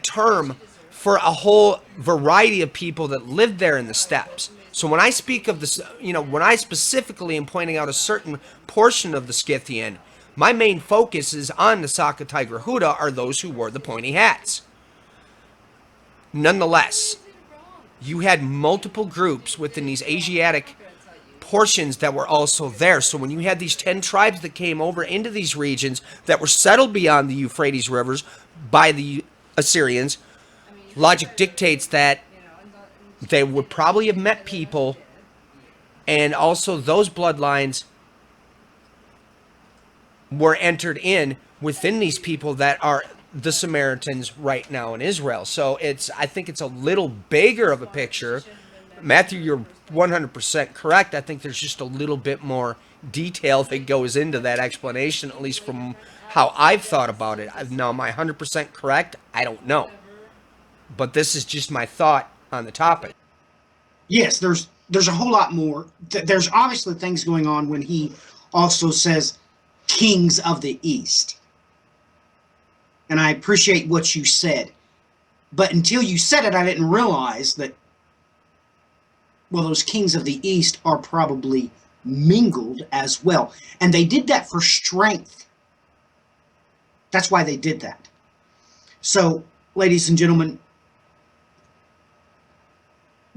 term for a whole variety of people that lived there in the steppes. So when I speak of this, when I specifically am pointing out a certain portion of the Scythian, my main focus is on the Saka Tiger Huda, are those who wore the pointy hats. Nonetheless, you had multiple groups within these Asiatic portions that were also there. So when you had these 10 tribes that came over into these regions that were settled beyond the Euphrates rivers by the Assyrians, logic dictates that they would probably have met people, and also those bloodlines were entered in within these people that are the Samaritans right now in Israel. So I think it's a little bigger of a picture. Matthew, you're 100% correct. I think there's just a little bit more detail that goes into that explanation, at least from how I've thought about it. Now, am I 100% correct? I don't know. But this is just my thought on the topic. Yes, there's a whole lot more. There's obviously things going on when he also says kings of the east. And I appreciate what you said. But until you said it, I didn't realize that, well, those kings of the east are probably mingled as well. And they did that for strength. That's why they did that. So, ladies and gentlemen,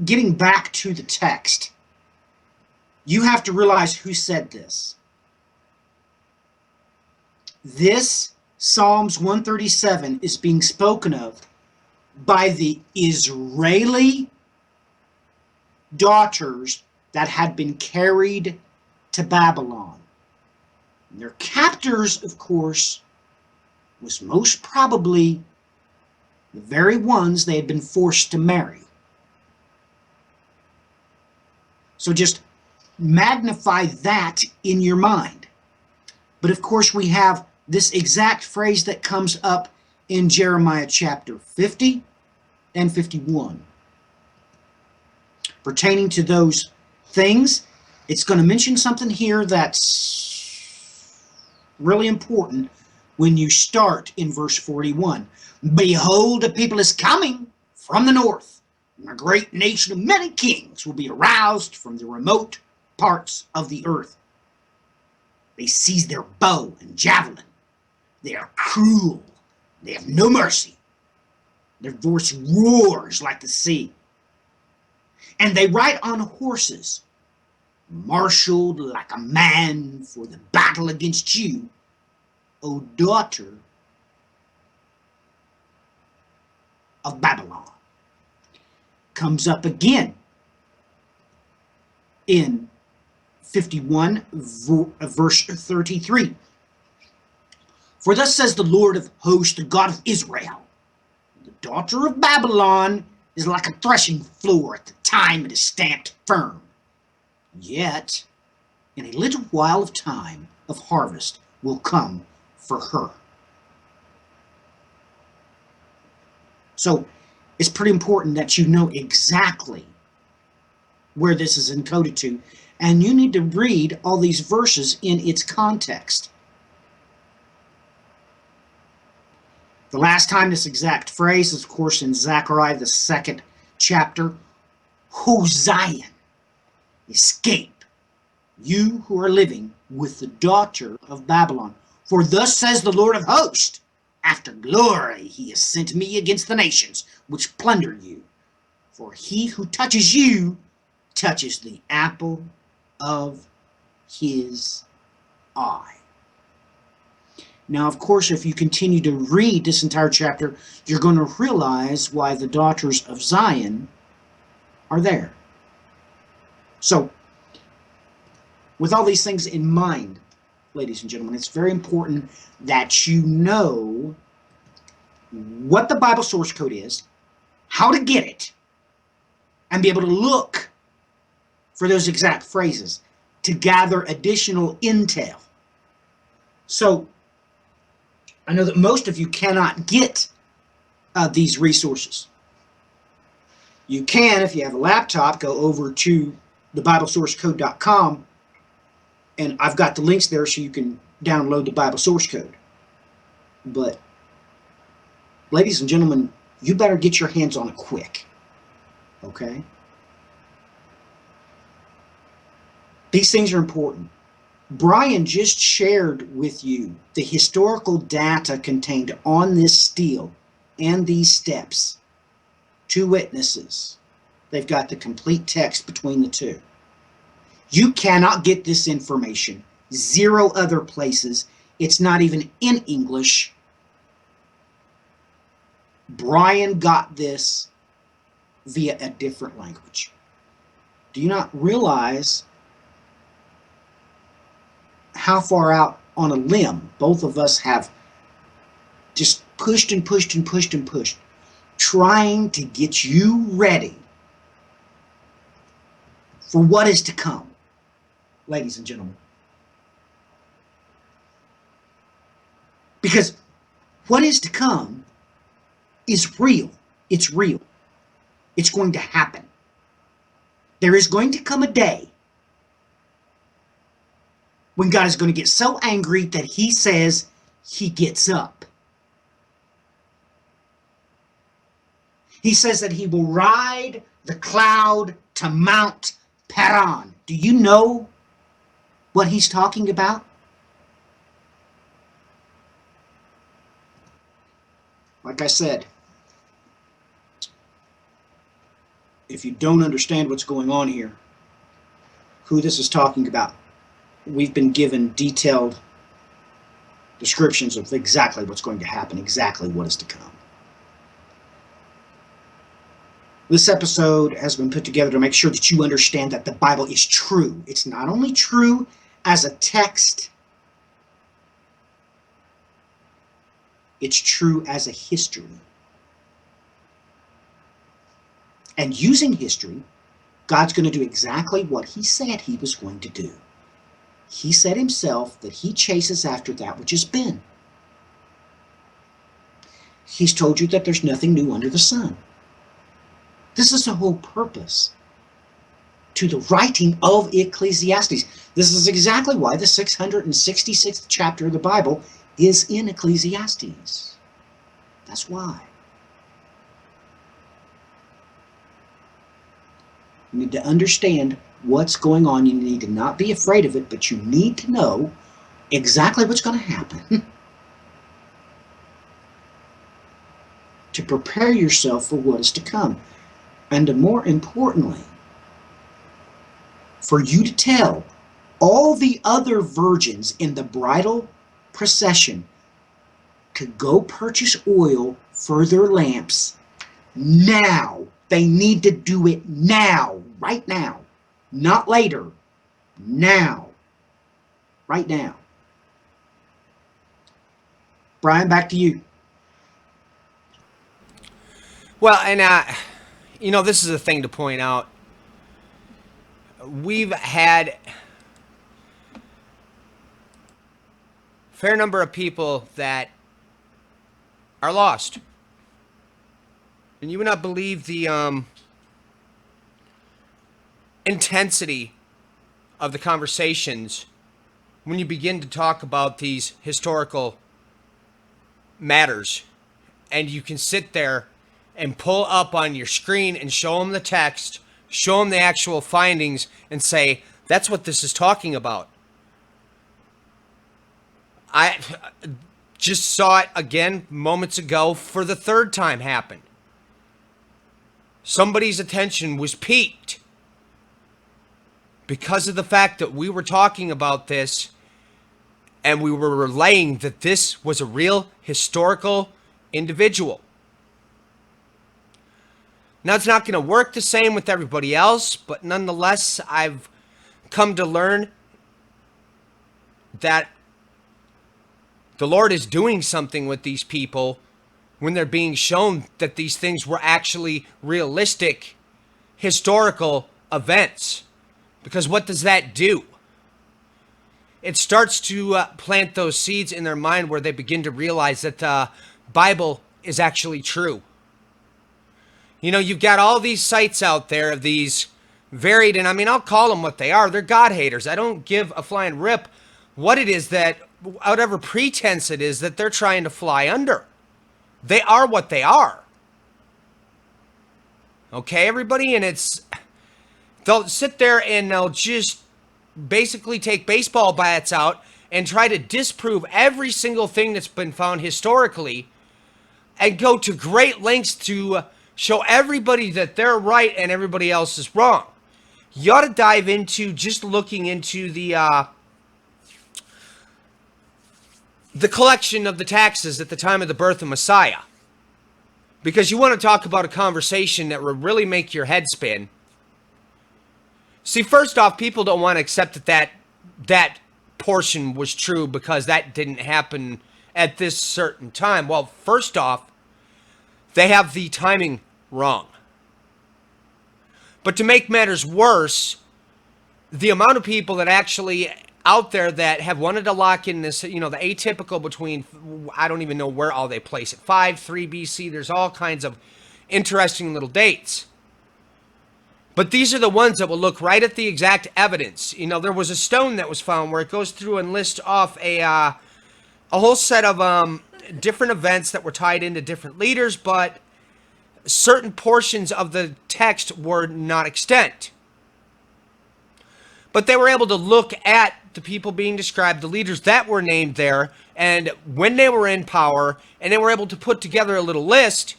getting back to the text, you have to realize who said this. This Psalms 137 is being spoken of by the Israeli daughters that had been carried to Babylon. And their captors, of course, was most probably the very ones they had been forced to marry. So just magnify that in your mind. But of course, we have this exact phrase that comes up in Jeremiah chapter 50 and 51. Pertaining to those things, it's going to mention something here that's really important when you start in verse 41. Behold, a people is coming from the north, and a great nation of many kings will be aroused from the remote parts of the earth. They seize their bow and javelin. They are cruel. They have no mercy. Their voice roars like the sea. And they ride on horses, marshaled like a man for the battle against you, O daughter of Babylon. Comes up again in 51, verse 33. For thus says the Lord of hosts, the God of Israel, the daughter of Babylon is like a threshing floor at the time it is stamped firm. Yet, in a little while of time of harvest will come for her. So, it's pretty important that you know exactly where this is encoded to, and you need to read all these verses in its context. The last time this exact phrase is, of course, in Zechariah, the 2nd chapter. O Zion, escape, you who are living with the daughter of Babylon. For thus says the Lord of hosts, after glory he has sent me against the nations which plunder you. For he who touches you touches the apple of his eye. Now, of course, if you continue to read this entire chapter, you're going to realize why the daughters of Zion are there. So, with all these things in mind, ladies and gentlemen, it's very important that you know what the Bible source code is, how to get it, and be able to look for those exact phrases to gather additional intel. So, I know that most of you cannot get these resources. You can, if you have a laptop, go over to thebiblesourcecode.com, and I've got the links there so you can download the Bible source code. But, ladies and gentlemen, you better get your hands on it quick. Okay? These things are important. Brian just shared with you the historical data contained on this stele and these steps. 2 witnesses. They've got the complete text between the two. You cannot get this information 0 other places. It's not even in English. Brian got this via a different language. Do you not realize how far out on a limb both of us have just pushed and pushed and pushed and pushed, trying to get you ready for what is to come, ladies and gentlemen. Because what is to come is real. It's real. It's going to happen. There is going to come a day when God is going to get so angry that he says he gets up. He says that he will ride the cloud to Mount Paran. Do you know what he's talking about? Like I said, if you don't understand what's going on here, who this is talking about, we've been given detailed descriptions of exactly what's going to happen, exactly what is to come. This episode has been put together to make sure that you understand that the Bible is true. It's not only true as a text, it's true as a history. And using history, God's going to do exactly what he said he was going to do. He said himself that he chases after that which has been. He's told you that there's nothing new under the sun. This is the whole purpose to the writing of Ecclesiastes. This is exactly why the 666th chapter of the Bible is in Ecclesiastes. That's why. You need to understand what's going on. You need to not be afraid of it, but you need to know exactly what's going to happen to prepare yourself for what is to come. And more importantly, for you to tell all the other virgins in the bridal procession to go purchase oil for their lamps now. They need to do it now, right now, not later, now, right now. Brian, back to you. Well, and this is a thing to point out. We've had a fair number of people that are lost. And you would not believe the intensity of the conversations when you begin to talk about these historical matters. And you can sit there and pull up on your screen and show them the text, show them the actual findings, and say, that's what this is talking about. I just saw it again moments ago for the third time happen. Somebody's attention was piqued because of the fact that we were talking about this and we were relaying that this was a real historical individual. Now, it's not going to work the same with everybody else, but nonetheless, I've come to learn that the Lord is doing something with these people when they're being shown that these things were actually realistic historical events. Because what does that do? It starts to plant those seeds in their mind where they begin to realize that the Bible is actually true. You know, you've got all these sites out there of these varied, and I mean, I'll call them what they are. They're God haters. I don't give a flying rip what it is that, whatever pretense it is that they're trying to fly under. They are what they are. Okay, everybody? And they'll sit there and they'll just basically take baseball bats out and try to disprove every single thing that's been found historically and go to great lengths to show everybody that they're right and everybody else is wrong. You ought to dive into just looking into the collection of the taxes at the time of the birth of Messiah. Because you want to talk about a conversation that will really make your head spin. See, first off, people don't want to accept that portion was true because that didn't happen at this certain time? Well, first off, they have the timing wrong. But to make matters worse, the amount of people that actually out there that have wanted to lock in this, the atypical between, I don't even know where all they place it, 3 BC, there's all kinds of interesting little dates. But these are the ones that will look right at the exact evidence. There was a stone that was found where it goes through and lists off a whole set of different events that were tied into different leaders, but certain portions of the text were not extant. But they were able to look at the people being described, the leaders that were named there, and when they were in power, and they were able to put together a little list.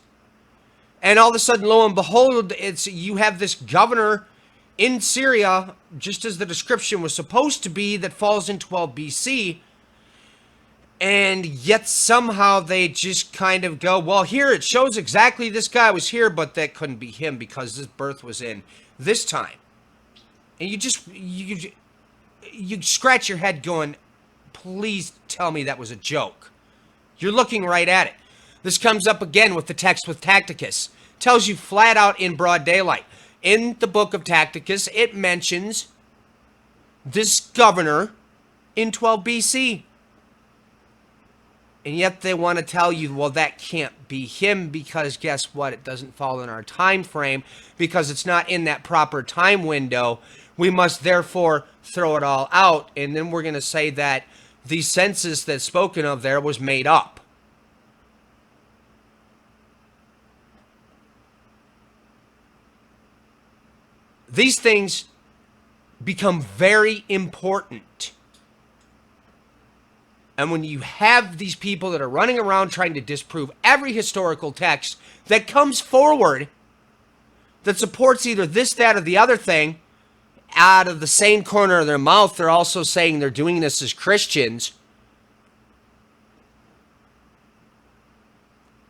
And all of a sudden, lo and behold, you have this governor in Syria, just as the description was supposed to be, that falls in 12 BC. And yet somehow they just kind of go, well, here it shows exactly this guy was here, but that couldn't be him because his birth was in this time. And you scratch your head going, please tell me that was a joke. You're looking right at it. This comes up again with the text with Tacticus. Tells you flat out in broad daylight. In the book of Tacticus, it mentions this governor in 12 BC. And yet they want to tell you, well, that can't be him because guess what? It doesn't fall in our time frame because it's not in that proper time window. We must therefore throw it all out. And then we're going to say that the census that's spoken of there was made up. These things become very important. And when you have these people that are running around trying to disprove every historical text that comes forward that supports either this, that, or the other thing, out of the same corner of their mouth, they're also saying they're doing this as Christians.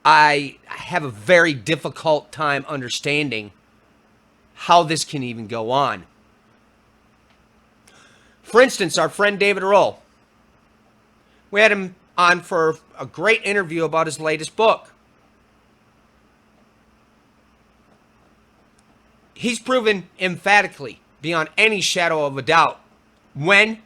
I have a very difficult time understanding how this can even go on. For instance, our friend David Roll. We had him on for a great interview about his latest book. He's proven emphatically, beyond any shadow of a doubt, when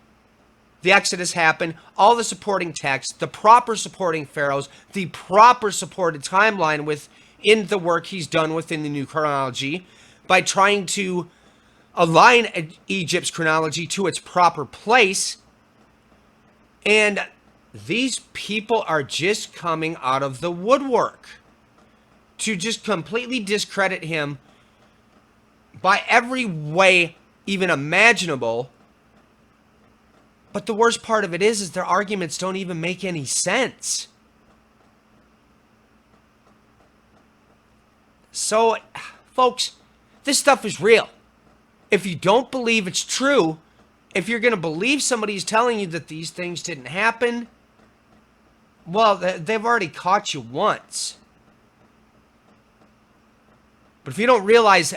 the Exodus happened, all the supporting text, the proper supporting pharaohs, the proper supported timeline within the work he's done within the new chronology, by trying to align Egypt's chronology to its proper place. And these people are just coming out of the woodwork to just completely discredit him by every way even imaginable. But the worst part of it is their arguments don't even make any sense. So, folks, this stuff is real. If you don't believe it's true, if you're going to believe somebody's telling you that these things didn't happen, well, they've already caught you once. But if you don't realize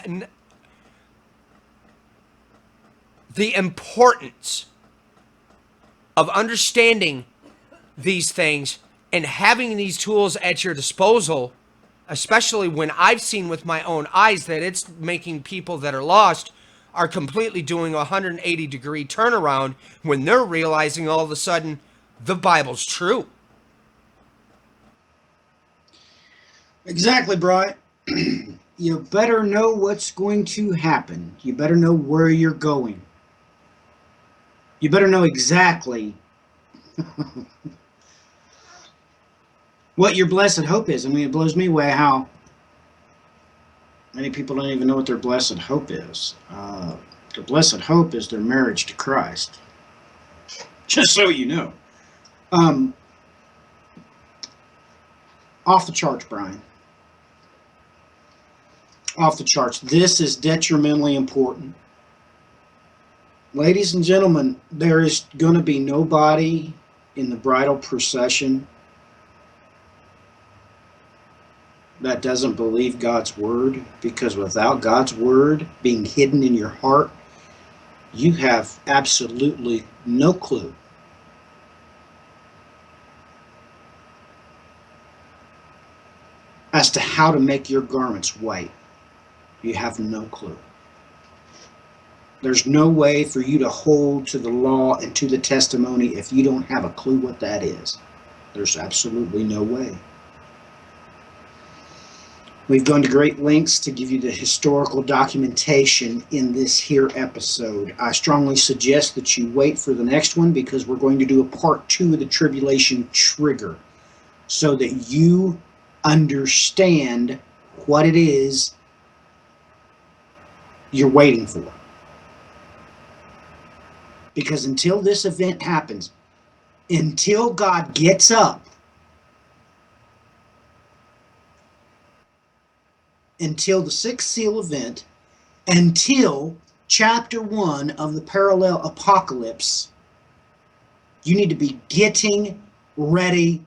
the importance of understanding these things and having these tools at your disposal, especially when I've seen with my own eyes that it's making people that are lost are completely doing a 180-degree turnaround when they're realizing all of a sudden the Bible's true. Exactly, Brian. You better know what's going to happen. You better know where you're going. You better know exactly what your blessed hope is. I mean, it blows me away how many people don't even know what their blessed hope is. Their blessed hope is their marriage to Christ. Just so you know. Off the charts, Brian. Off the charts. This is detrimentally important. Ladies and gentlemen, there is going to be nobody in the bridal procession that doesn't believe God's word, because without God's word being hidden in your heart, you have absolutely no clue to how to make your garments white, you have no clue. There's no way for you to hold to the law and to the testimony if you don't have a clue what that is. There's absolutely no way. We've gone to great lengths to give you the historical documentation in this here episode. I strongly suggest that you wait for the next one because we're going to do a part 2 of the tribulation trigger so that you understand what it is you're waiting for. Because until this event happens, until God gets up, until the sixth seal event, until chapter 1 of the parallel apocalypse, you need to be getting ready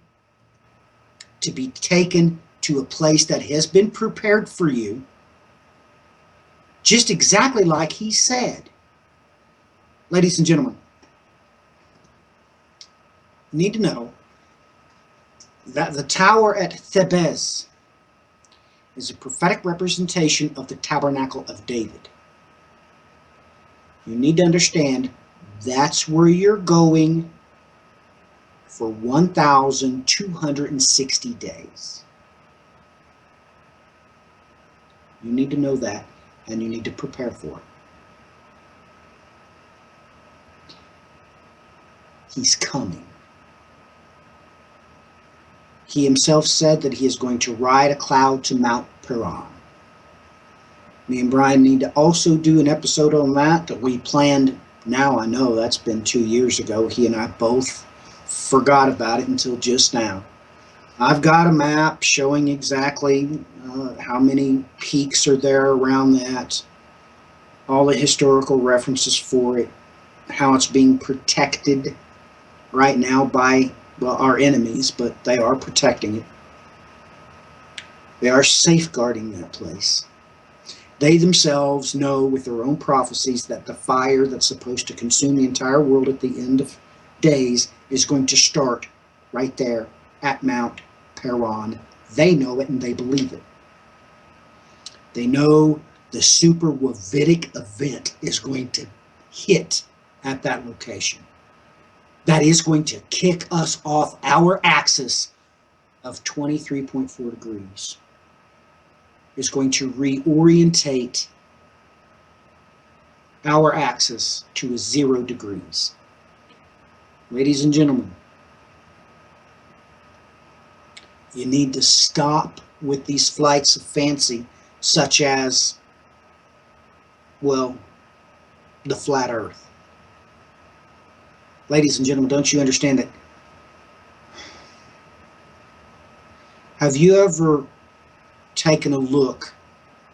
to be taken to a place that has been prepared for you, just exactly like he said. Ladies and gentlemen, you need to know that the tower at Thebes is a prophetic representation of the tabernacle of David. You need to understand that's where you're going for 1,260 days. You need to know that, and you need to prepare for it. He's coming. He himself said that he is going to ride a cloud to Mount Paran. Me and Brian need to also do an episode on that we planned. Now I know that's been 2 years ago. He and I both forgot about it until just now. I've got a map showing exactly how many peaks are there around that, all the historical references for it, how it's being protected right now by, well, our enemies, but they are protecting it. They are safeguarding that place. They themselves know with their own prophecies that the fire that's supposed to consume the entire world at the end of days is going to start right there at Mount Paran. They know it and they believe it. They know the super Wavitic event is going to hit at that location. That is going to kick us off our axis of 23.4 degrees. It's going to reorientate our axis to a 0 degrees. Ladies and gentlemen, you need to stop with these flights of fancy, such as, well, the flat earth. Ladies and gentlemen, don't you understand that? Have you ever taken a look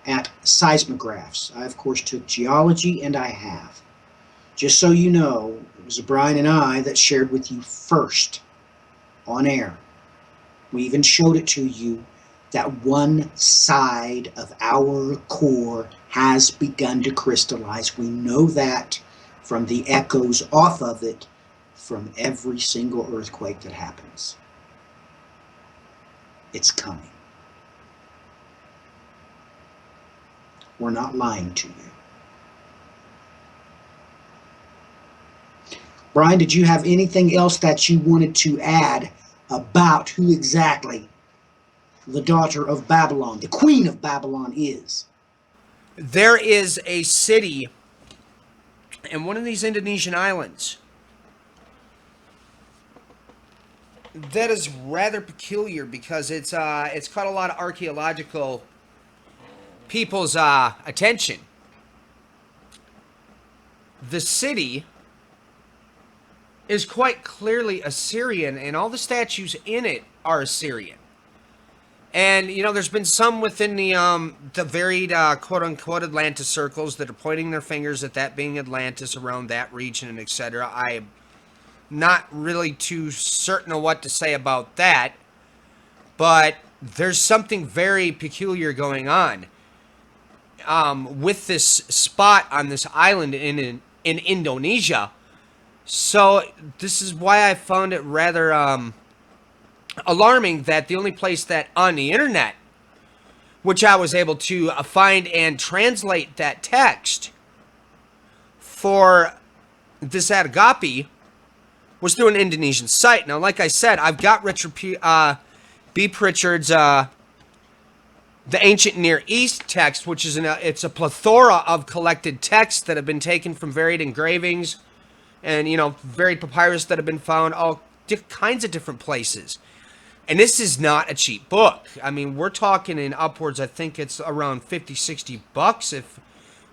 at seismographs? I, of course, took geology, and I have. Just so you know, it was Brian and I that shared with you first on air. We even showed it to you that one side of our core has begun to crystallize. We know that from the echoes off of it from every single earthquake that happens. It's coming. We're not lying to you. Brian, did you have anything else that you wanted to add about who exactly the daughter of Babylon, the queen of Babylon, is? There is a city in one of these Indonesian islands that is rather peculiar because it's caught a lot of archaeological people's attention. The city is quite clearly Assyrian, and all the statues in it are Assyrian. And you know, there's been some within the varied quote unquote Atlantis circles that are pointing their fingers at that being Atlantis around that region and etc. I'm not really too certain of what to say about that, but there's something very peculiar going on with this spot on this island in Indonesia. So this is why I found it rather alarming that the only place that on the internet which I was able to find and translate that text for this Adad-gupi, was through an Indonesian site. Now, like I said, I've got Richard B. Pritchard's The Ancient Near East text, which is it's a plethora of collected texts that have been taken from varied engravings and, varied papyrus that have been found all kinds of different places. And this is not a cheap book. I mean, we're talking in upwards, I think it's around 50, 60 bucks if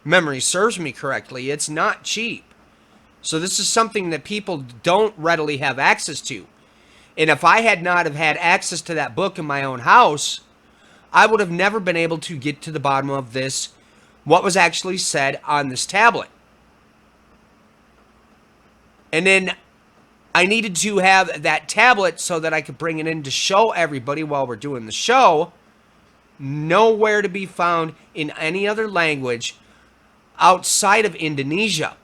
memory serves me correctly. It's not cheap. So this is something that people don't readily have access to. And if I had not have had access to that book in my own house, I would have never been able to get to the bottom of this, what was actually said on this tablet. And then I needed to have that tablet so that I could bring it in to show everybody while we're doing the show. Nowhere to be found in any other language outside of Indonesia.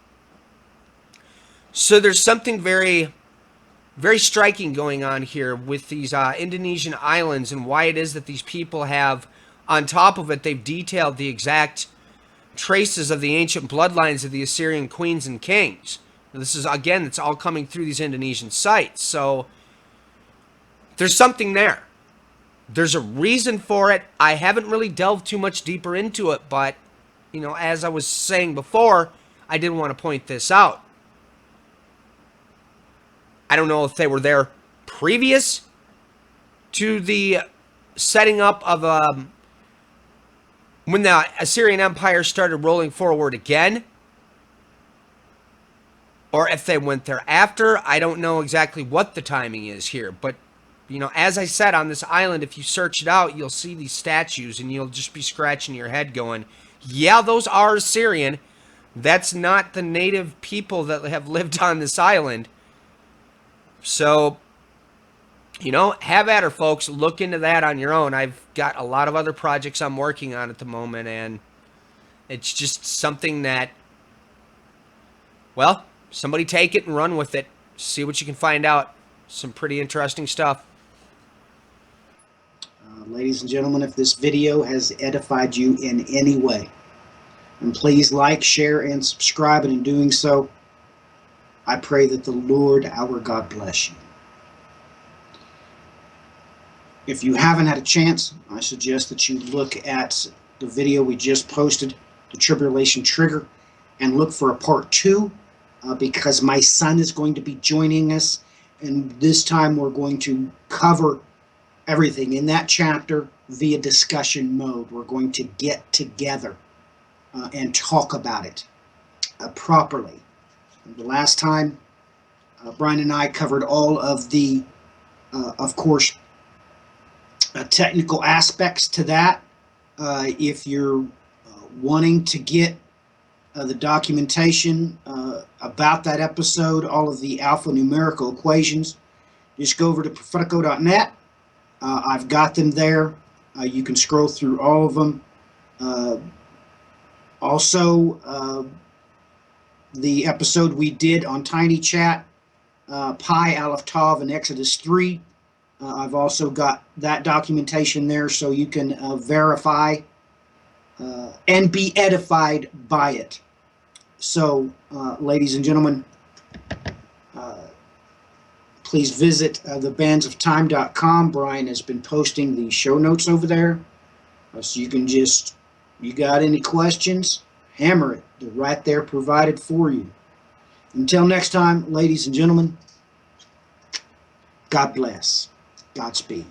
So there's something very, very striking going on here with these Indonesian islands and why it is that these people have, on top of it, they've detailed the exact traces of the ancient bloodlines of the Assyrian queens and kings. This is, again, it's all coming through these Indonesian sites. So there's something there. There's a reason for it. I haven't really delved too much deeper into it, but, as I was saying before, I did want to point this out. I don't know if they were there previous to the setting up of when the Assyrian Empire started rolling forward again, or if they went there after. I don't know exactly what the timing is here, but as I said, on this island, if you search it out, you'll see these statues and you'll just be scratching your head going, yeah, those are Assyrian. That's not the native people that have lived on this island. So, have at her, folks. Look into that on your own. I've got a lot of other projects I'm working on at the moment, and it's just something that, well, somebody take it and run with it. See what you can find out. Some pretty interesting stuff. Ladies and gentlemen, if this video has edified you in any way, and please like, share, and subscribe, and in doing so, I pray that the Lord our God bless you. If you haven't had a chance, I suggest that you look at the video we just posted, The Tribulation Trigger, and look for a part 2, because my son is going to be joining us, and this time we're going to cover everything in that chapter via discussion mode. We're going to get together and talk about it properly. The last time, Brian and I covered all of the, of course, technical aspects to that. If you're wanting to get the documentation about that episode, all of the alphanumerical equations, just go over to prophetico.net. I've got them there. You can scroll through all of them. Also, the episode we did on Tiny Chat, Pi, Aleph Tav, and Exodus 3. I've also got that documentation there so you can verify and be edified by it. So, ladies and gentlemen, please visit thebandsoftime.com. Brian has been posting the show notes over there. So you can just, you got any questions, hammer it. They're right there provided for you. Until next time, ladies and gentlemen, God bless. Godspeed.